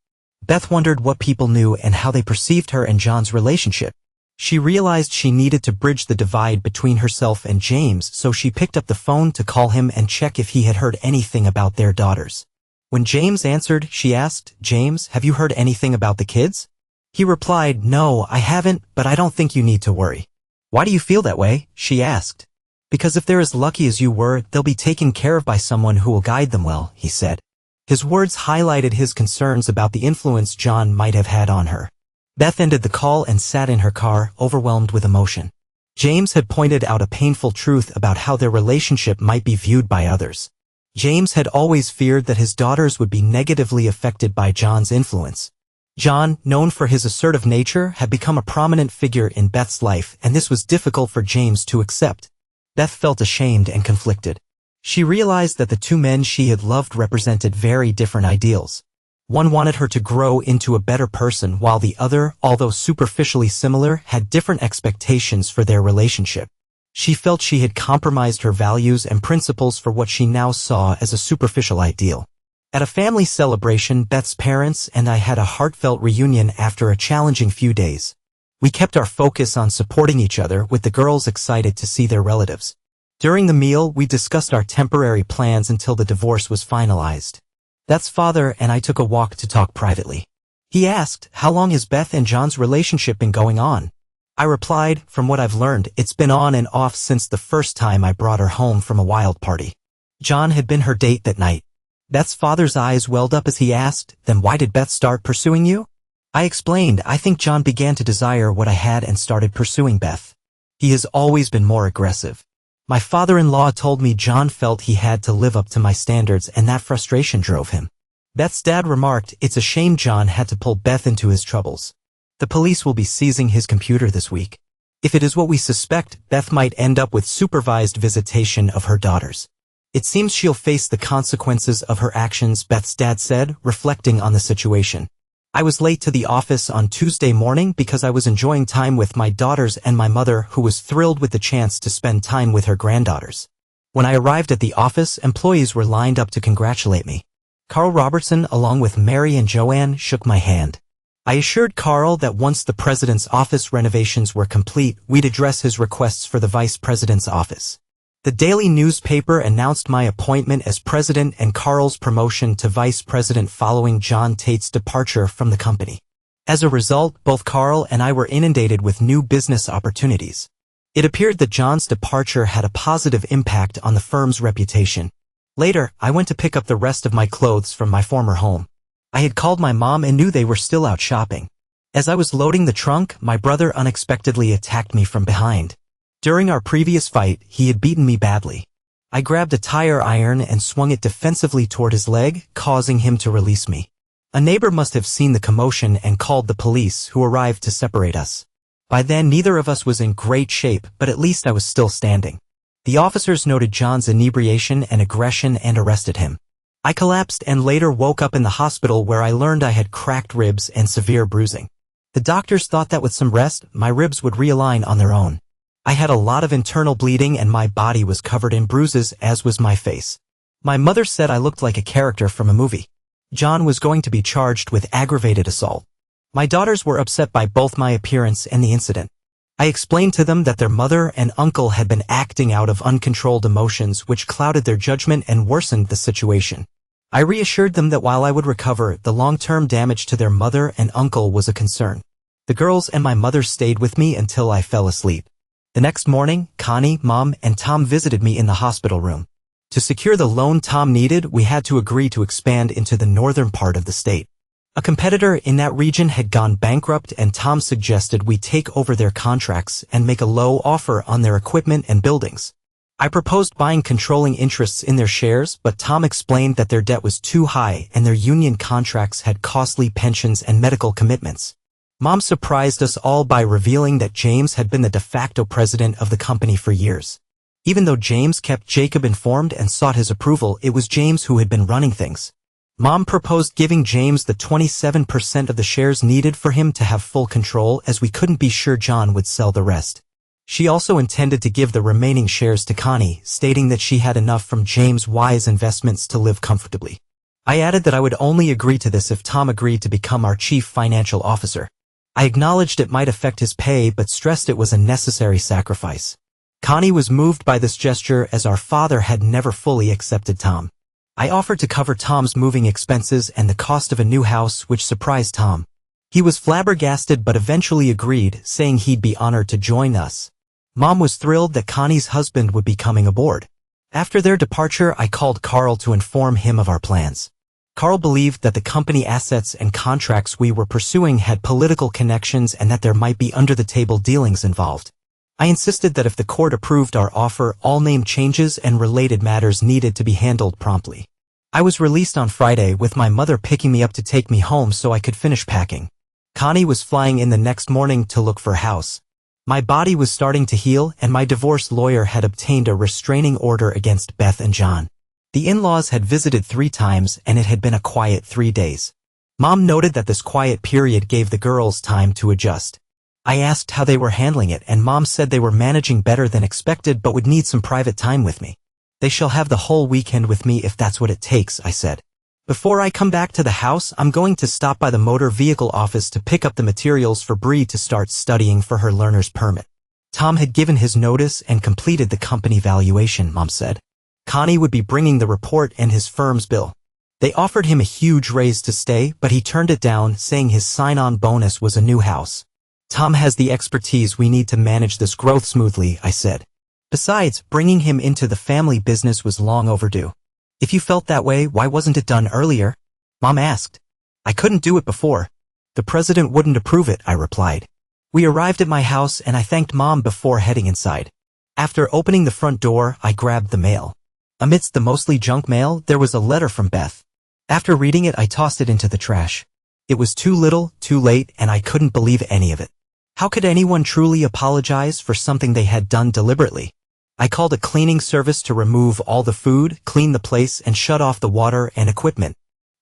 Beth wondered what people knew and how they perceived her and John's relationship. She realized she needed to bridge the divide between herself and James, so she picked up the phone to call him and check if he had heard anything about their daughters. When James answered, she asked, "James, have you heard anything about the kids?" He replied, "No, I haven't, but I don't think you need to worry." "Why do you feel that way?" she asked. "Because if they're as lucky as you were, they'll be taken care of by someone who will guide them well," he said. His words highlighted his concerns about the influence John might have had on her. Beth ended the call and sat in her car, overwhelmed with emotion. James had pointed out a painful truth about how their relationship might be viewed by others. James had always feared that his daughters would be negatively affected by John's influence. John, known for his assertive nature, had become a prominent figure in Beth's life, and this was difficult for James to accept. Beth felt ashamed and conflicted. She realized that the two men she had loved represented very different ideals. One wanted her to grow into a better person, while the other, although superficially similar, had different expectations for their relationship. She felt she had compromised her values and principles for what she now saw as a superficial ideal. At a family celebration, Beth's parents and I had a heartfelt reunion after a challenging few days. We kept our focus on supporting each other, with the girls excited to see their relatives. During the meal, we discussed our temporary plans until the divorce was finalized. Beth's father and I took a walk to talk privately. He asked, "How long has Beth and John's relationship been going on?" I replied, "From what I've learned, it's been on and off since the first time I brought her home from a wild party." John had been her date that night. Beth's father's eyes welled up as he asked, "Then why did Beth start pursuing you?" I explained, "I think John began to desire what I had and started pursuing Beth. He has always been more aggressive. My father-in-law told me John felt he had to live up to my standards, and that frustration drove him." Beth's dad remarked, "It's a shame John had to pull Beth into his troubles. The police will be seizing his computer this week. If it is what we suspect, Beth might end up with supervised visitation of her daughters. It seems she'll face the consequences of her actions," Beth's dad said, reflecting on the situation. I was late to the office on Tuesday morning because I was enjoying time with my daughters and my mother, who was thrilled with the chance to spend time with her granddaughters. When I arrived at the office, employees were lined up to congratulate me. Carl Robertson, along with Mary and Joanne, shook my hand. I assured Carl that once the president's office renovations were complete, we'd address his requests for the vice president's office. The daily newspaper announced my appointment as president and Carl's promotion to vice president following John Tate's departure from the company. As a result, both Carl and I were inundated with new business opportunities. It appeared that John's departure had a positive impact on the firm's reputation. Later, I went to pick up the rest of my clothes from my former home. I had called my mom and knew they were still out shopping. As I was loading the trunk, my brother unexpectedly attacked me from behind. During our previous fight, he had beaten me badly. I grabbed a tire iron and swung it defensively toward his leg, causing him to release me. A neighbor must have seen the commotion and called the police, who arrived to separate us. By then, neither of us was in great shape, but at least I was still standing. The officers noted John's inebriation and aggression and arrested him. I collapsed and later woke up in the hospital, where I learned I had cracked ribs and severe bruising. The doctors thought that with some rest, my ribs would realign on their own. I had a lot of internal bleeding and my body was covered in bruises, as was my face. My mother said I looked like a character from a movie. John was going to be charged with aggravated assault. My daughters were upset by both my appearance and the incident. I explained to them that their mother and uncle had been acting out of uncontrolled emotions, which clouded their judgment and worsened the situation. I reassured them that while I would recover, the long-term damage to their mother and uncle was a concern. The girls and my mother stayed with me until I fell asleep. The next morning, Connie, Mom, and Tom visited me in the hospital room. To secure the loan Tom needed, we had to agree to expand into the northern part of the state. A competitor in that region had gone bankrupt, and Tom suggested we take over their contracts and make a low offer on their equipment and buildings. I proposed buying controlling interests in their shares, but Tom explained that their debt was too high and their union contracts had costly pensions and medical commitments. Mom surprised us all by revealing that James had been the de facto president of the company for years. Even though James kept Jacob informed and sought his approval, it was James who had been running things. Mom proposed giving James the 27% of the shares needed for him to have full control, as we couldn't be sure John would sell the rest. She also intended to give the remaining shares to Connie, stating that she had enough from James' wise investments to live comfortably. I added that I would only agree to this if Tom agreed to become our chief financial officer. I acknowledged it might affect his pay, but stressed it was a necessary sacrifice. Connie was moved by this gesture, as our father had never fully accepted Tom. I offered to cover Tom's moving expenses and the cost of a new house, which surprised Tom. He was flabbergasted but eventually agreed, saying he'd be honored to join us. Mom was thrilled that Connie's husband would be coming aboard. After their departure, I called Carl to inform him of our plans. Carl believed that the company assets and contracts we were pursuing had political connections and that there might be under-the-table dealings involved. I insisted that if the court approved our offer, all name changes and related matters needed to be handled promptly. I was released on Friday with my mother picking me up to take me home so I could finish packing. Connie was flying in the next morning to look for a house. My body was starting to heal and my divorce lawyer had obtained a restraining order against Beth and John. The in-laws had visited 3 times and it had been a quiet 3 days. Mom noted that this quiet period gave the girls time to adjust. I asked how they were handling it and Mom said they were managing better than expected but would need some private time with me. They shall have the whole weekend with me if that's what it takes, I said. Before I come back to the house, I'm going to stop by the motor vehicle office to pick up the materials for Bree to start studying for her learner's permit. Tom had given his notice and completed the company valuation, Mom said. Connie would be bringing the report and his firm's bill. They offered him a huge raise to stay, but he turned it down, saying his sign-on bonus was a new house. Tom has the expertise we need to manage this growth smoothly, I said. Besides, bringing him into the family business was long overdue. If you felt that way, why wasn't it done earlier? Mom asked. I couldn't do it before. The president wouldn't approve it, I replied. We arrived at my house and I thanked Mom before heading inside. After opening the front door, I grabbed the mail. Amidst the mostly junk mail, there was a letter from Beth. After reading it, I tossed it into the trash. It was too little, too late, and I couldn't believe any of it. How could anyone truly apologize for something they had done deliberately? I called a cleaning service to remove all the food, clean the place, and shut off the water and equipment.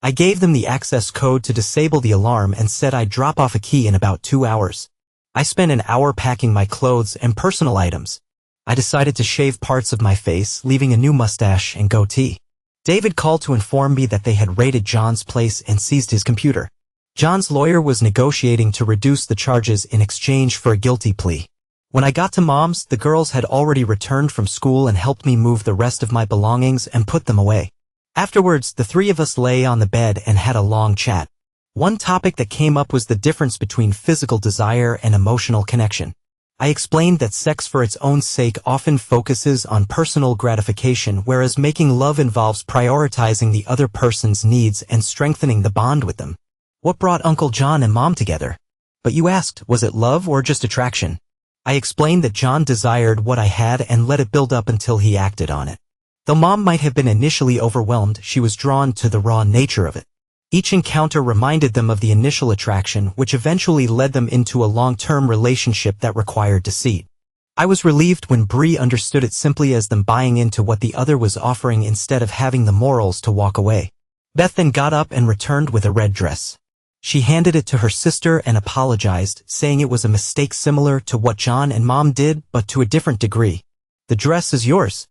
I gave them the access code to disable the alarm and said I'd drop off a key in about 2 hours. I spent an hour packing my clothes and personal items. I decided to shave parts of my face, leaving a new mustache and goatee. David called to inform me that they had raided John's place and seized his computer. John's lawyer was negotiating to reduce the charges in exchange for a guilty plea. When I got to Mom's, the girls had already returned from school and helped me move the rest of my belongings and put them away. Afterwards, the 3 of us lay on the bed and had a long chat. One topic that came up was the difference between physical desire and emotional connection. I explained that sex for its own sake often focuses on personal gratification, whereas making love involves prioritizing the other person's needs and strengthening the bond with them. What brought Uncle John and Mom together? But you asked, was it love or just attraction? I explained that John desired what I had and let it build up until he acted on it. Though Mom might have been initially overwhelmed, she was drawn to the raw nature of it. Each encounter reminded them of the initial attraction, which eventually led them into a long-term relationship that required deceit. I was relieved when Bree understood it simply as them buying into what the other was offering instead of having the morals to walk away. Beth then got up and returned with a red dress. She handed it to her sister and apologized, saying it was a mistake similar to what John and Mom did, but to a different degree. The dress is yours.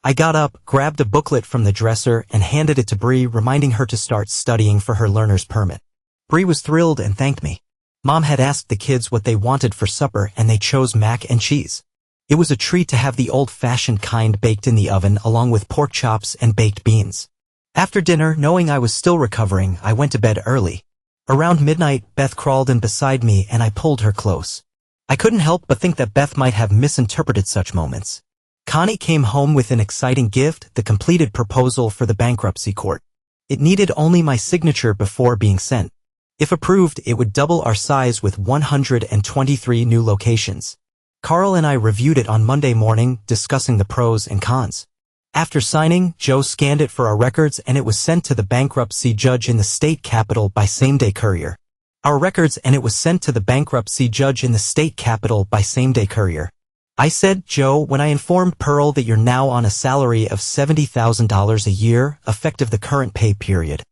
I got up, grabbed a booklet from the dresser, and handed it to Bree, reminding her to start studying for her learner's permit. Bree was thrilled and thanked me. Mom had asked the kids what they wanted for supper, and they chose mac and cheese. It was a treat to have the old-fashioned kind baked in the oven along with pork chops and baked beans. After dinner, knowing I was still recovering, I went to bed early. Around midnight, Beth crawled in beside me and I pulled her close. I couldn't help but think that Beth might have misinterpreted such moments. Connie came home with an exciting gift, the completed proposal for the bankruptcy court. It needed only my signature before being sent. If approved, it would double our size with 123 new locations. Carl and I reviewed it on Monday morning, discussing the pros and cons. After signing, Joe scanned it for our records and it was sent to the bankruptcy judge in the state capitol by same-day courier. I said, Joe, when I informed Pearl that you're now on a salary of $70,000 a year, effective the current pay period.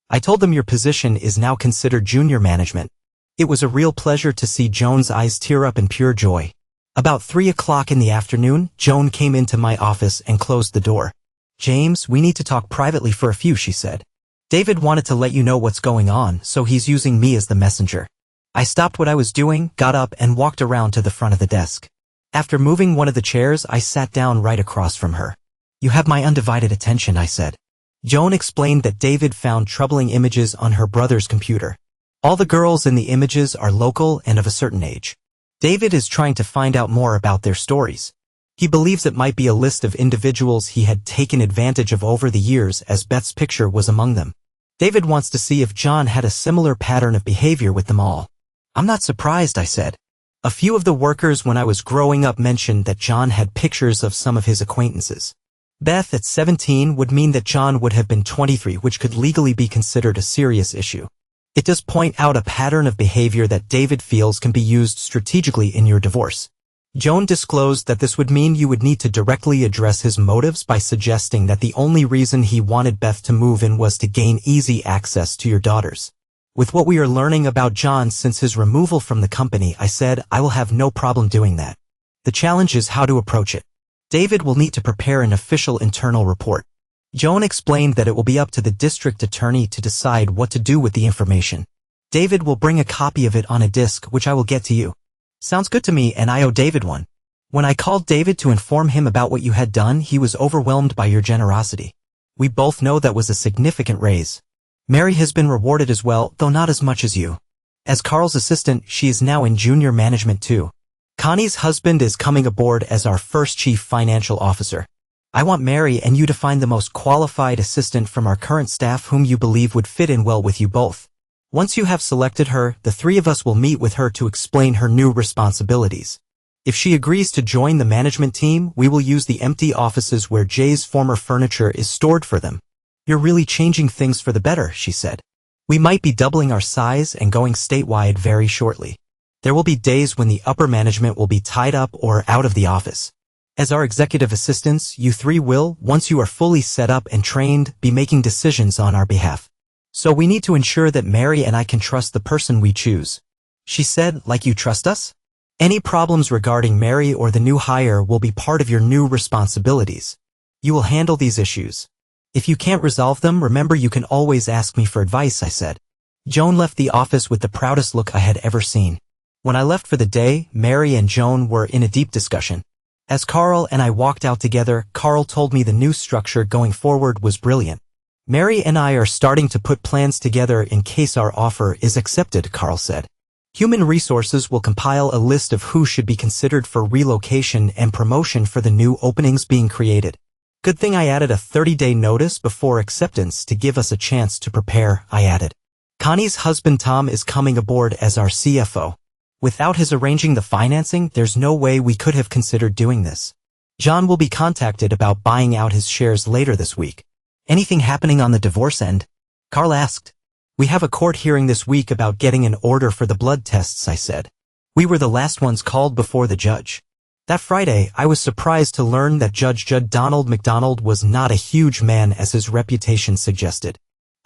I told them your position is now considered junior management. It was a real pleasure to see Joan's eyes tear up in pure joy. About 3 o'clock in the afternoon, Joan came into my office and closed the door. James, we need to talk privately for a few, she said. David wanted to let you know what's going on, so he's using me as the messenger. I stopped what I was doing, got up, and walked around to the front of the desk. After moving one of the chairs, I sat down right across from her. You have my undivided attention, I said. Joan explained that David found troubling images on her brother's computer. All the girls in the images are local and of a certain age. David is trying to find out more about their stories. He believes it might be a list of individuals he had taken advantage of over the years, as Beth's picture was among them. David wants to see if John had a similar pattern of behavior with them all. I'm not surprised, I said. A few of the workers when I was growing up mentioned that John had pictures of some of his acquaintances. Beth at 17 would mean that John would have been 23, which could legally be considered a serious issue. It does point out a pattern of behavior that David feels can be used strategically in your divorce. Joan disclosed that this would mean you would need to directly address his motives by suggesting that the only reason he wanted Beth to move in was to gain easy access to your daughters. With what we are learning about John since his removal from the company, I said, I will have no problem doing that. The challenge is how to approach it. David will need to prepare an official internal report. Joan explained that it will be up to the district attorney to decide what to do with the information. David will bring a copy of it on a disk, which I will get to you. Sounds good to me, and I owe David one. When I called David to inform him about what you had done, he was overwhelmed by your generosity. We both know that was a significant raise. Mary has been rewarded as well, though not as much as you. As Carl's assistant, she is now in junior management too. Connie's husband is coming aboard as our first chief financial officer. I want Mary and you to find the most qualified assistant from our current staff whom you believe would fit in well with you both. Once you have selected her, the three of us will meet with her to explain her new responsibilities. If she agrees to join the management team, we will use the empty offices where Jay's former furniture is stored for them. You're really changing things for the better, she said. We might be doubling our size and going statewide very shortly. There will be days when the upper management will be tied up or out of the office. As our executive assistants, you three will, once you are fully set up and trained, be making decisions on our behalf. So we need to ensure that Mary and I can trust the person we choose. She said, like you trust us? Any problems regarding Mary or the new hire will be part of your new responsibilities. You will handle these issues. If you can't resolve them, remember you can always ask me for advice, I said. Joan left the office with the proudest look I had ever seen. When I left for the day, Mary and Joan were in a deep discussion. As Carl and I walked out together, Carl told me the new structure going forward was brilliant. Mary and I are starting to put plans together in case our offer is accepted, Carl said. Human Resources will compile a list of who should be considered for relocation and promotion for the new openings being created. Good thing I added a 30-day notice before acceptance to give us a chance to prepare, I added. Connie's husband Tom is coming aboard as our CFO. Without his arranging the financing, there's no way we could have considered doing this. John will be contacted about buying out his shares later this week. Anything happening on the divorce end? Carl asked. We have a court hearing this week about getting an order for the blood tests, I said. We were the last ones called before the judge. That Friday, I was surprised to learn that Judge Donald McDonald was not a huge man as his reputation suggested.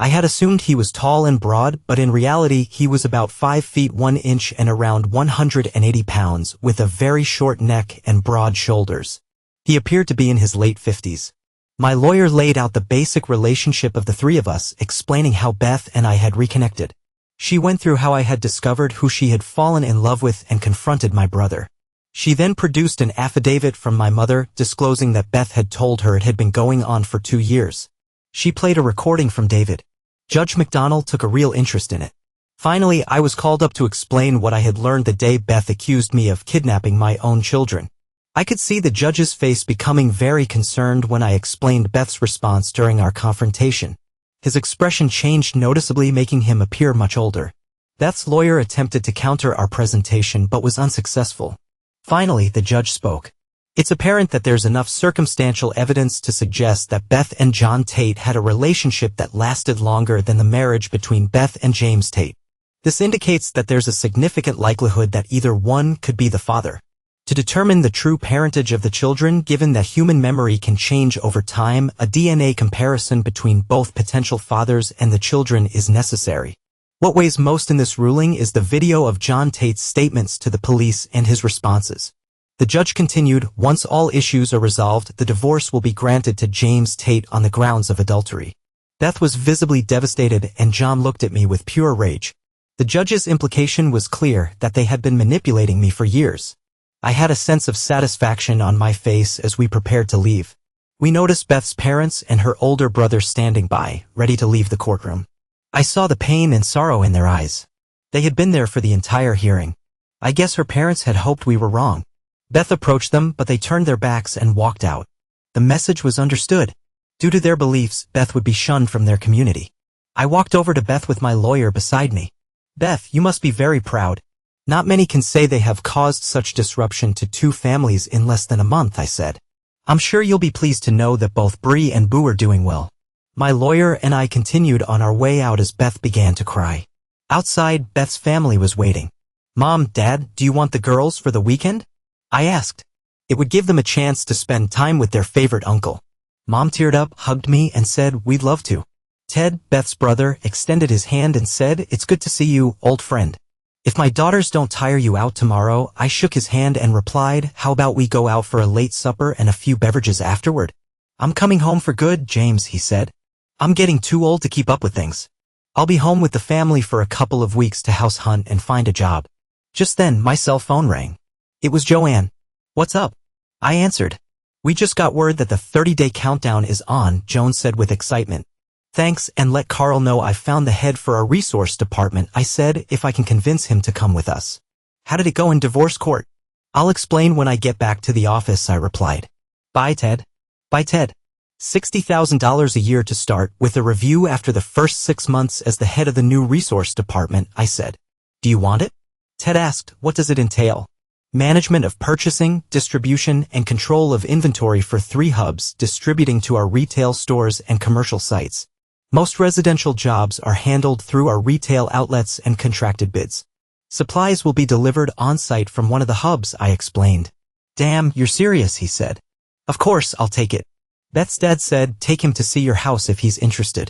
I had assumed he was tall and broad, but in reality he was about 5 feet 1 inch and around 180 pounds, with a very short neck and broad shoulders. He appeared to be in his late 50s. My lawyer laid out the basic relationship of the three of us, explaining how Beth and I had reconnected. She went through how I had discovered who she had fallen in love with and confronted my brother. She then produced an affidavit from my mother disclosing that Beth had told her it had been going on for 2 years. She played a recording from David. Judge McDonald took a real interest in it. Finally, I was called up to explain what I had learned the day Beth accused me of kidnapping my own children. I could see the judge's face becoming very concerned when I explained Beth's response during our confrontation. His expression changed noticeably, making him appear much older. Beth's lawyer attempted to counter our presentation but was unsuccessful. Finally, the judge spoke. It's apparent that there's enough circumstantial evidence to suggest that Beth and John Tate had a relationship that lasted longer than the marriage between Beth and James Tate. This indicates that there's a significant likelihood that either one could be the father. To determine the true parentage of the children, given that human memory can change over time, a DNA comparison between both potential fathers and the children is necessary. What weighs most in this ruling is the video of John Tate's statements to the police and his responses. The judge continued, once all issues are resolved, the divorce will be granted to James Tate on the grounds of adultery. Beth was visibly devastated and John looked at me with pure rage. The judge's implication was clear that they had been manipulating me for years. I had a sense of satisfaction on my face as we prepared to leave. We noticed Beth's parents and her older brother standing by, ready to leave the courtroom. I saw the pain and sorrow in their eyes. They had been there for the entire hearing. I guess her parents had hoped we were wrong. Beth approached them, but they turned their backs and walked out. The message was understood. Due to their beliefs, Beth would be shunned from their community. I walked over to Beth with my lawyer beside me. Beth, you must be very proud. Not many can say they have caused such disruption to two families in less than a month, I said. I'm sure you'll be pleased to know that both Bree and Boo are doing well. My lawyer and I continued on our way out as Beth began to cry. Outside, Beth's family was waiting. Mom, Dad, do you want the girls for the weekend? I asked. It would give them a chance to spend time with their favorite uncle. Mom teared up, hugged me, and said, we'd love to. Ted, Beth's brother, extended his hand and said, it's good to see you, old friend. If my daughters don't tire you out tomorrow, I shook his hand and replied, how about we go out for a late supper and a few beverages afterward? I'm coming home for good, James, he said. I'm getting too old to keep up with things. I'll be home with the family for a couple of weeks to house hunt and find a job. Just then, my cell phone rang. It was Joanne. What's up? I answered. We just got word that the 30-day countdown is on, Joan said with excitement. Thanks, and let Carl know I found the head for our resource department, I said, if I can convince him to come with us. How did it go in divorce court? I'll explain when I get back to the office, I replied. Bye, Ted. Bye, Ted. $60,000 a year to start, with a review after the first 6 months as the head of the new resource department, I said. Do you want it? Ted asked, what does it entail? Management of purchasing, distribution, and control of inventory for 3 hubs distributing to our retail stores and commercial sites. Most residential jobs are handled through our retail outlets and contracted bids. Supplies will be delivered on-site from one of the hubs, I explained. Damn, you're serious, he said. Of course, I'll take it. Beth's dad said, take him to see your house if he's interested.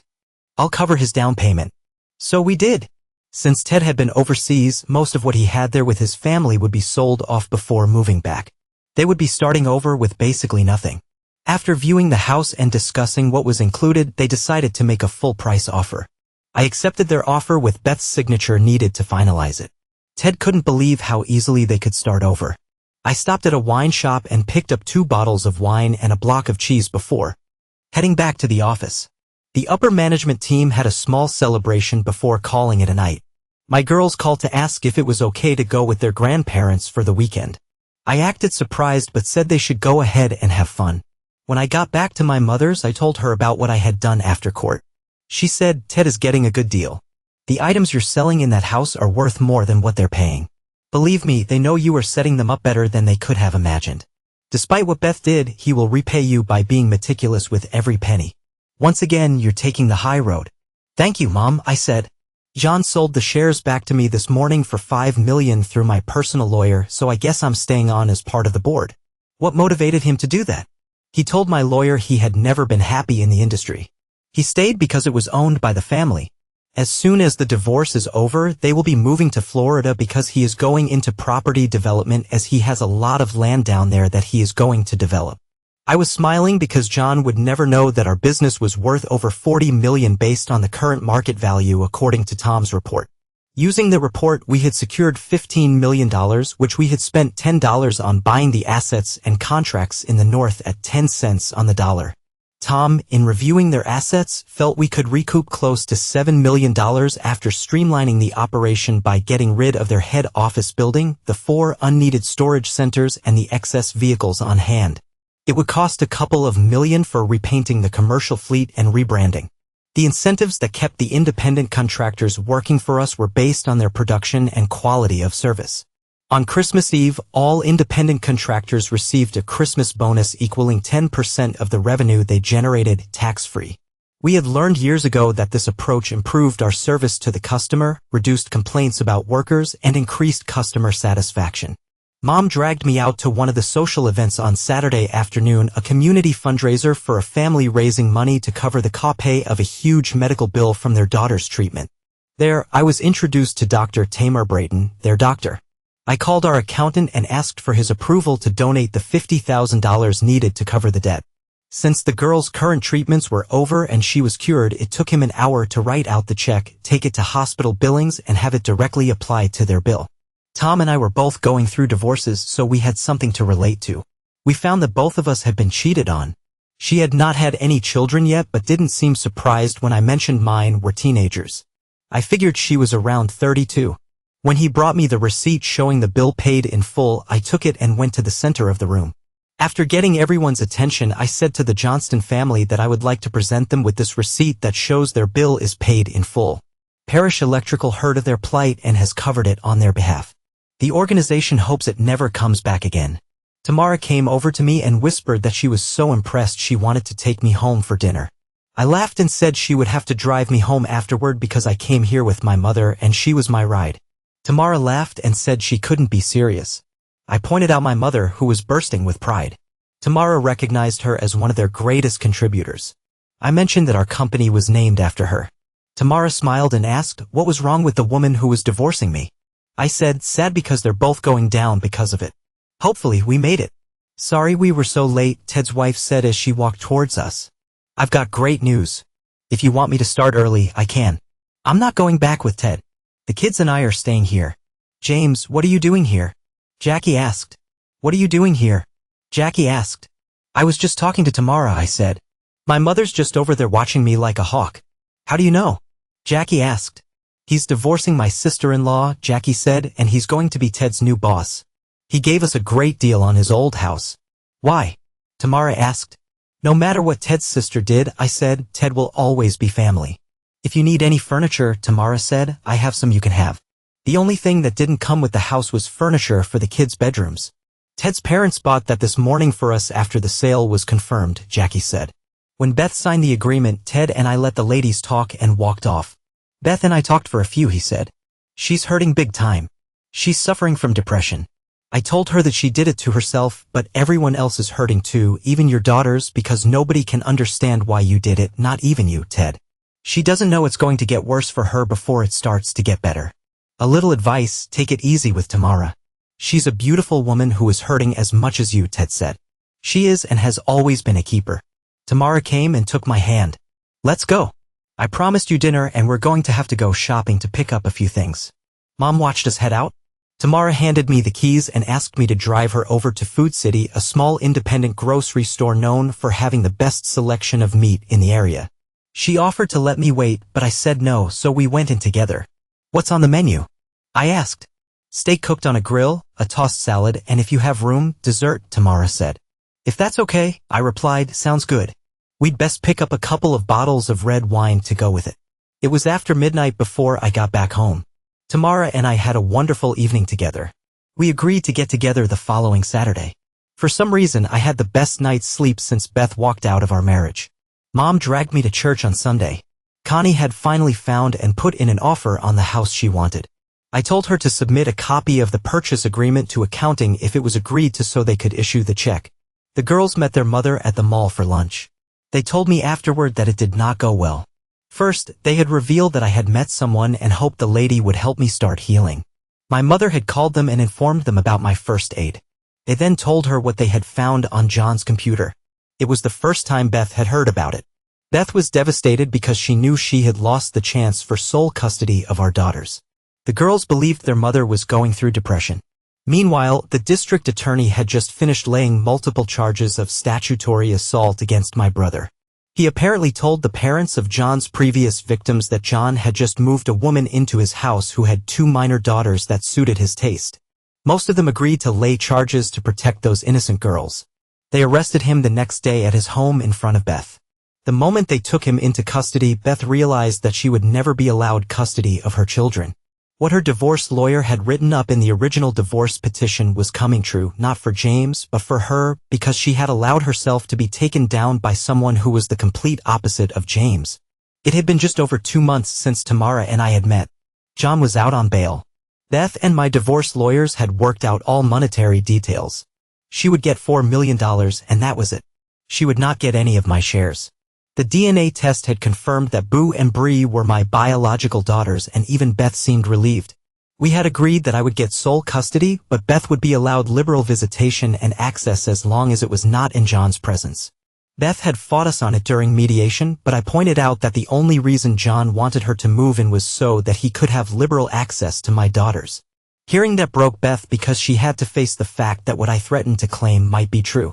I'll cover his down payment. So we did. Since Ted had been overseas, most of what he had there with his family would be sold off before moving back. They would be starting over with basically nothing. After viewing the house and discussing what was included, they decided to make a full-price offer. I accepted their offer with Beth's signature needed to finalize it. Ted couldn't believe how easily they could start over. I stopped at a wine shop and picked up 2 bottles of wine and a block of cheese before heading back to the office. The upper management team had a small celebration before calling it a night. My girls called to ask if it was okay to go with their grandparents for the weekend. I acted surprised but said they should go ahead and have fun. When I got back to my mother's, I told her about what I had done after court. She said, Ted is getting a good deal. The items you're selling in that house are worth more than what they're paying. Believe me, they know you are setting them up better than they could have imagined. Despite what Beth did, he will repay you by being meticulous with every penny. Once again, you're taking the high road. Thank you, Mom, I said. John sold the shares back to me this morning for $5 million through my personal lawyer, so I guess I'm staying on as part of the board. What motivated him to do that? He told my lawyer he had never been happy in the industry. He stayed because it was owned by the family. As soon as the divorce is over, they will be moving to Florida because he is going into property development as he has a lot of land down there that he is going to develop. I was smiling because John would never know that our business was worth over $40 million based on the current market value according to Tom's report. Using the report, we had secured $15 million, which we had spent $10 on buying the assets and contracts in the north at 10 cents on the dollar. Tom, in reviewing their assets, felt we could recoup close to $7 million after streamlining the operation by getting rid of their head office building, the 4 unneeded storage centers, and the excess vehicles on hand. It would cost a couple of million for repainting the commercial fleet and rebranding. The incentives that kept the independent contractors working for us were based on their production and quality of service. On Christmas Eve, all independent contractors received a Christmas bonus equaling 10% of the revenue they generated tax-free. We had learned years ago that this approach improved our service to the customer, reduced complaints about workers, and increased customer satisfaction. Mom dragged me out to one of the social events on Saturday afternoon, a community fundraiser for a family raising money to cover the copay of a huge medical bill from their daughter's treatment. There, I was introduced to Dr. Tamar Brayton, their doctor. I called our accountant and asked for his approval to donate the $50,000 needed to cover the debt. Since the girl's current treatments were over and she was cured, it took him an hour to write out the check, take it to hospital billings, and have it directly applied to their bill. Tom and I were both going through divorces, so we had something to relate to. We found that both of us had been cheated on. She had not had any children yet, but didn't seem surprised when I mentioned mine were teenagers. I figured she was around 32. When he brought me the receipt showing the bill paid in full, I took it and went to the center of the room. After getting everyone's attention, I said to the Johnston family that I would like to present them with this receipt that shows their bill is paid in full. Parish Electrical heard of their plight and has covered it on their behalf. The organization hopes it never comes back again. Tamara came over to me and whispered that she was so impressed she wanted to take me home for dinner. I laughed and said she would have to drive me home afterward because I came here with my mother and she was my ride. Tamara laughed and said she couldn't be serious. I pointed out my mother, who was bursting with pride. Tamara recognized her as one of their greatest contributors. I mentioned that our company was named after her. Tamara smiled and asked what was wrong with the woman who was divorcing me. I said, sad because they're both going down because of it. Hopefully we made it. Sorry we were so late, Ted's wife said as she walked towards us. I've got great news. If you want me to start early, I can. I'm not going back with Ted. The kids and I are staying here. James, what are you doing here? Jackie asked. What are you doing here? Jackie asked. I was just talking to Tamara, I said. My mother's just over there watching me like a hawk. How do you know? Jackie asked. He's divorcing my sister-in-law, Jackie said, and he's going to be Ted's new boss. He gave us a great deal on his old house. Why? Tamara asked. No matter what Ted's sister did, I said, Ted will always be family. If you need any furniture, Tamara said, I have some you can have. The only thing that didn't come with the house was furniture for the kids' bedrooms. Ted's parents bought that this morning for us after the sale was confirmed, Jackie said. When Beth signed the agreement, Ted and I let the ladies talk and walked off. Beth and I talked for a few, he said. She's hurting big time. She's suffering from depression. I told her that she did it to herself, but everyone else is hurting too, even your daughters, because nobody can understand why you did it, not even you, Ted. She doesn't know it's going to get worse for her before it starts to get better. A little advice, take it easy with Tamara. She's a beautiful woman who is hurting as much as you, Ted said. She is and has always been a keeper. Tamara came and took my hand. Let's go. I promised you dinner and we're going to have to go shopping to pick up a few things. Mom watched us head out. Tamara handed me the keys and asked me to drive her over to Food City, a small independent grocery store known for having the best selection of meat in the area. She offered to let me wait, but I said no, so we went in together. What's on the menu? I asked. Steak cooked on a grill, a tossed salad, and if you have room, dessert, Tamara said. If that's okay, I replied, sounds good. We'd best pick up a couple of bottles of red wine to go with it. It was after midnight before I got back home. Tamara and I had a wonderful evening together. We agreed to get together the following Saturday. For some reason, I had the best night's sleep since Beth walked out of our marriage. Mom dragged me to church on Sunday. Connie had finally found and put in an offer on the house she wanted. I told her to submit a copy of the purchase agreement to accounting if it was agreed to so they could issue the check. The girls met their mother at the mall for lunch. They told me afterward that it did not go well. First, they had revealed that I had met someone and hoped the lady would help me start healing. My mother had called them and informed them about my first aid. They then told her what they had found on John's computer. It was the first time Beth had heard about it. Beth was devastated because she knew she had lost the chance for sole custody of our daughters. The girls believed their mother was going through depression. Meanwhile, the district attorney had just finished laying multiple charges of statutory assault against my brother. He apparently told the parents of John's previous victims that John had just moved a woman into his house who had 2 minor daughters that suited his taste. Most of them agreed to lay charges to protect those innocent girls. They arrested him the next day at his home in front of Beth. The moment they took him into custody, Beth realized that she would never be allowed custody of her children. What her divorce lawyer had written up in the original divorce petition was coming true, not for James, but for her, because she had allowed herself to be taken down by someone who was the complete opposite of James. It had been just over 2 months since Tamara and I had met. John was out on bail. Beth and my divorce lawyers had worked out all monetary details. She would get $4 million, and that was it. She would not get any of my shares. The DNA test had confirmed that Boo and Bree were my biological daughters, and even Beth seemed relieved. We had agreed that I would get sole custody, but Beth would be allowed liberal visitation and access as long as it was not in John's presence. Beth had fought us on it during mediation, but I pointed out that the only reason John wanted her to move in was so that he could have liberal access to my daughters. Hearing that broke Beth because she had to face the fact that what I threatened to claim might be true.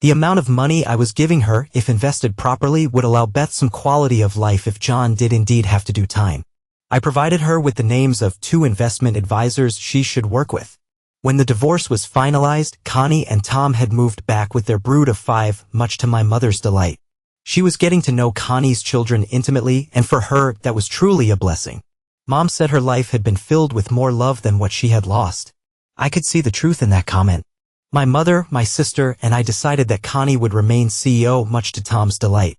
The amount of money I was giving her, if invested properly, would allow Beth some quality of life if John did indeed have to do time. I provided her with the names of 2 investment advisors she should work with. When the divorce was finalized, Connie and Tom had moved back with their brood of 5, much to my mother's delight. She was getting to know Connie's children intimately, and for her, that was truly a blessing. Mom said her life had been filled with more love than what she had lost. I could see the truth in that comment. My mother, my sister, and I decided that Connie would remain CEO, much to Tom's delight.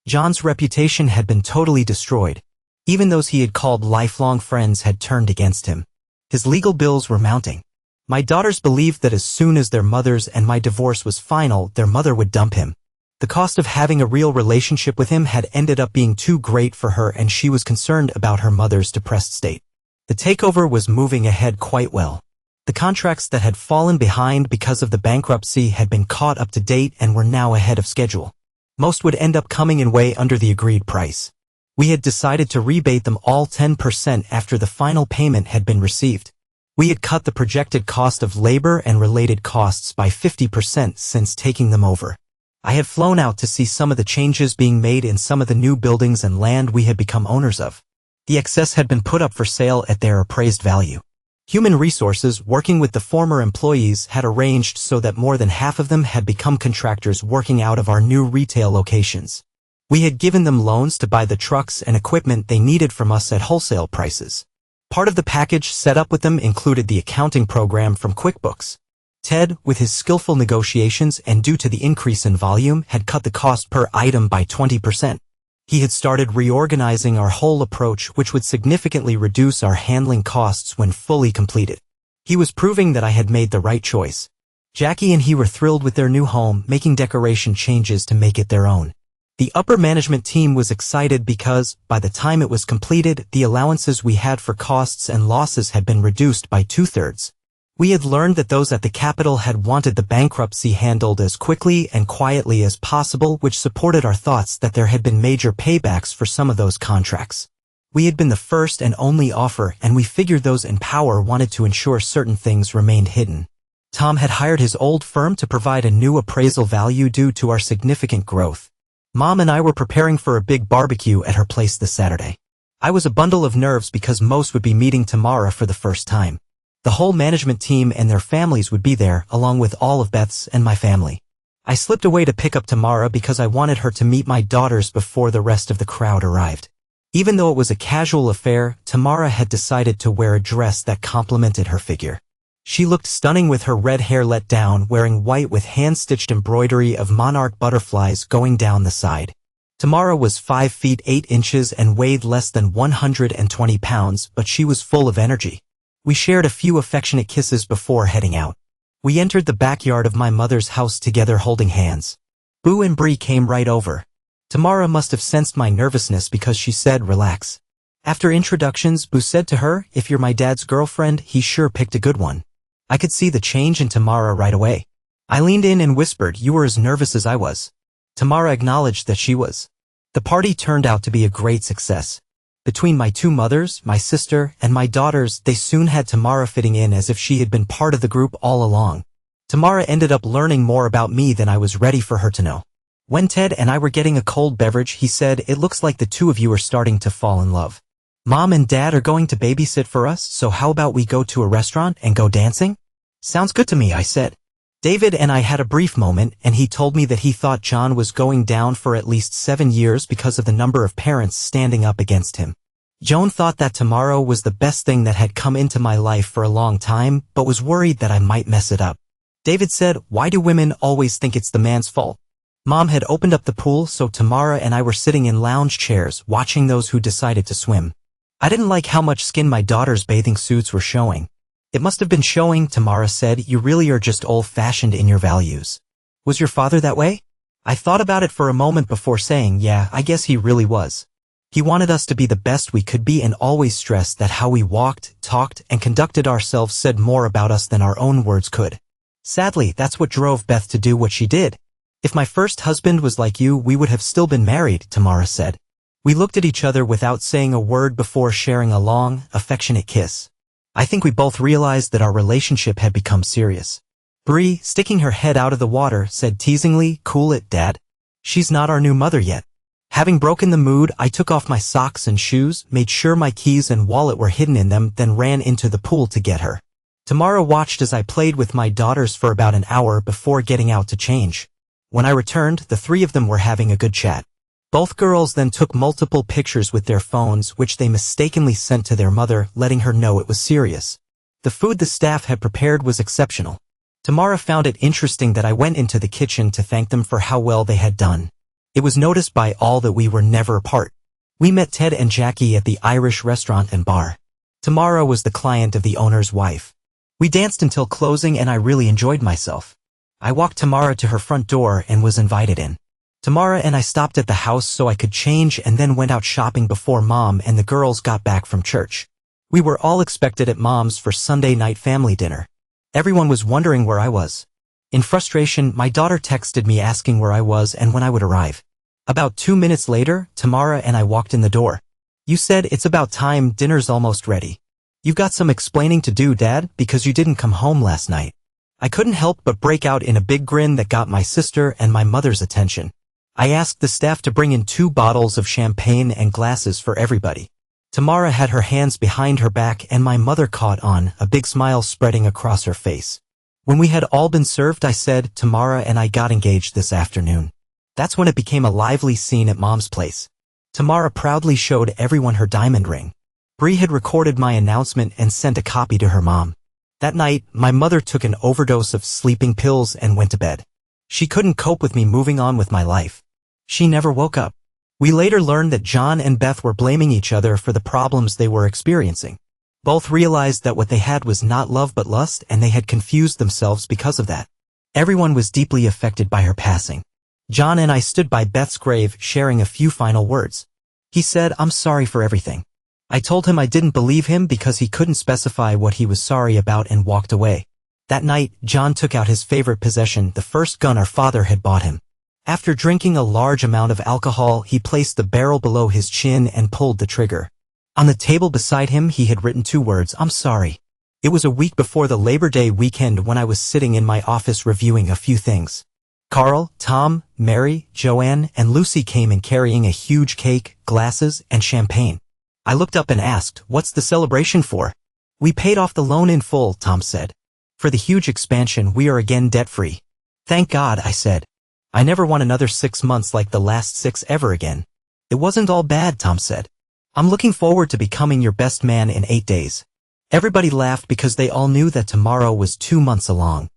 John's reputation had been totally destroyed. Even those he had called lifelong friends had turned against him. His legal bills were mounting. My daughters believed that as soon as their mother's and my divorce was final, their mother would dump him. The cost of having a real relationship with him had ended up being too great for her, and she was concerned about her mother's depressed state. The takeover was moving ahead quite well. The contracts that had fallen behind because of the bankruptcy had been caught up to date and were now ahead of schedule. Most would end up coming in way under the agreed price. We had decided to rebate them all 10% after the final payment had been received. We had cut the projected cost of labor and related costs by 50% since taking them over. I had flown out to see some of the changes being made in some of the new buildings and land we had become owners of. The excess had been put up for sale at their appraised value. Human Resources, working with the former employees, had arranged so that more than half of them had become contractors working out of our new retail locations. We had given them loans to buy the trucks and equipment they needed from us at wholesale prices. Part of the package set up with them included the accounting program from QuickBooks. Ted, with his skillful negotiations and due to the increase in volume, had cut the cost per item by 20%. He had started reorganizing our whole approach, which would significantly reduce our handling costs when fully completed. He was proving that I had made the right choice. Jackie and he were thrilled with their new home, making decoration changes to make it their own. The upper management team was excited because, by the time it was completed, the allowances we had for costs and losses had been reduced by 2/3. We had learned that those at the Capitol had wanted the bankruptcy handled as quickly and quietly as possible, which supported our thoughts that there had been major paybacks for some of those contracts. We had been the first and only offer, and we figured those in power wanted to ensure certain things remained hidden. Tom had hired his old firm to provide a new appraisal value due to our significant growth. Mom and I were preparing for a big barbecue at her place this Saturday. I was a bundle of nerves because most would be meeting Tamara for the first time. The whole management team and their families would be there, along with all of Beth's and my family. I slipped away to pick up Tamara because I wanted her to meet my daughters before the rest of the crowd arrived. Even though it was a casual affair, Tamara had decided to wear a dress that complemented her figure. She looked stunning with her red hair let down, wearing white with hand-stitched embroidery of monarch butterflies going down the side. Tamara was 5 feet 8 inches and weighed less than 120 pounds, but she was full of energy. We shared a few affectionate kisses before heading out. We entered the backyard of my mother's house together holding hands. Boo and Bree came right over. Tamara must have sensed my nervousness because she said, "Relax." After introductions, Boo said to her, "If you're my dad's girlfriend, he sure picked a good one." I could see the change in Tamara right away. I leaned in and whispered, "You were as nervous as I was." Tamara acknowledged that she was. The party turned out to be a great success. Between my two mothers, my sister, and my daughters, they soon had Tamara fitting in as if she had been part of the group all along. Tamara ended up learning more about me than I was ready for her to know. When Ted and I were getting a cold beverage, he said, "It looks like the two of you are starting to fall in love. Mom and Dad are going to babysit for us, so how about we go to a restaurant and go dancing?" "Sounds good to me," I said. David and I had a brief moment, and he told me that he thought John was going down for at least 7 years because of the number of parents standing up against him. Joan thought that Tamara was the best thing that had come into my life for a long time, but was worried that I might mess it up. David said, "Why do women always think it's the man's fault?" Mom had opened up the pool, so Tamara and I were sitting in lounge chairs, watching those who decided to swim. I didn't like how much skin my daughter's bathing suits were showing. "It must have been showing," Tamara said. "You really are just old-fashioned in your values." "Was your father that way?" I thought about it for a moment before saying, "Yeah, I guess he really was. He wanted us to be the best we could be and always stressed that how we walked, talked, and conducted ourselves said more about us than our own words could. Sadly, that's what drove Beth to do what she did. If my first husband was like you, we would have still been married," Tamara said. We looked at each other without saying a word before sharing a long, affectionate kiss. I think we both realized that our relationship had become serious. Bree, sticking her head out of the water, said teasingly, "Cool it, Dad. She's not our new mother yet." Having broken the mood, I took off my socks and shoes, made sure my keys and wallet were hidden in them, then ran into the pool to get her. Tamara watched as I played with my daughters for about an hour before getting out to change. When I returned, the three of them were having a good chat. Both girls then took multiple pictures with their phones which they mistakenly sent to their mother, letting her know it was serious. The food the staff had prepared was exceptional. Tamara found it interesting that I went into the kitchen to thank them for how well they had done. It was noticed by all that we were never apart. We met Ted and Jackie at the Irish restaurant and bar. Tamara was the client of the owner's wife. We danced until closing and I really enjoyed myself. I walked Tamara to her front door and was invited in. Tamara and I stopped at the house so I could change and then went out shopping before Mom and the girls got back from church. We were all expected at Mom's for Sunday night family dinner. Everyone was wondering where I was. In frustration, my daughter texted me asking where I was and when I would arrive. About 2 minutes later, Tamara and I walked in the door. "You said it's about time, dinner's almost ready. You've got some explaining to do, Dad, because you didn't come home last night." I couldn't help but break out in a big grin that got my sister and my mother's attention. I asked the staff to bring in 2 bottles of champagne and glasses for everybody. Tamara had her hands behind her back and my mother caught on, a big smile spreading across her face. When we had all been served, I said, "Tamara and I got engaged this afternoon." That's when it became a lively scene at Mom's place. Tamara proudly showed everyone her diamond ring. Bree had recorded my announcement and sent a copy to her mom. That night, my mother took an overdose of sleeping pills and went to bed. She couldn't cope with me moving on with my life. She never woke up. We later learned that John and Beth were blaming each other for the problems they were experiencing. Both realized that what they had was not love but lust, and they had confused themselves because of that. Everyone was deeply affected by her passing. John and I stood by Beth's grave, sharing a few final words. He said, "I'm sorry for everything." I told him I didn't believe him because he couldn't specify what he was sorry about and walked away. That night, John took out his favorite possession, the first gun our father had bought him. After drinking a large amount of alcohol, he placed the barrel below his chin and pulled the trigger. On the table beside him, he had written 2 words, "I'm sorry." It was a week before the Labor Day weekend when I was sitting in my office reviewing a few things. Carl, Tom, Mary, Joanne, and Lucy came in carrying a huge cake, glasses, and champagne. I looked up and asked, "What's the celebration for?" "We paid off the loan in full," Tom said. "For the huge expansion, we are again debt-free." "Thank God," I said. "I never want another 6 months like the last 6 ever again." "It wasn't all bad," Tom said. "I'm looking forward to becoming your best man in 8 days." Everybody laughed because they all knew that tomorrow was 2 months along.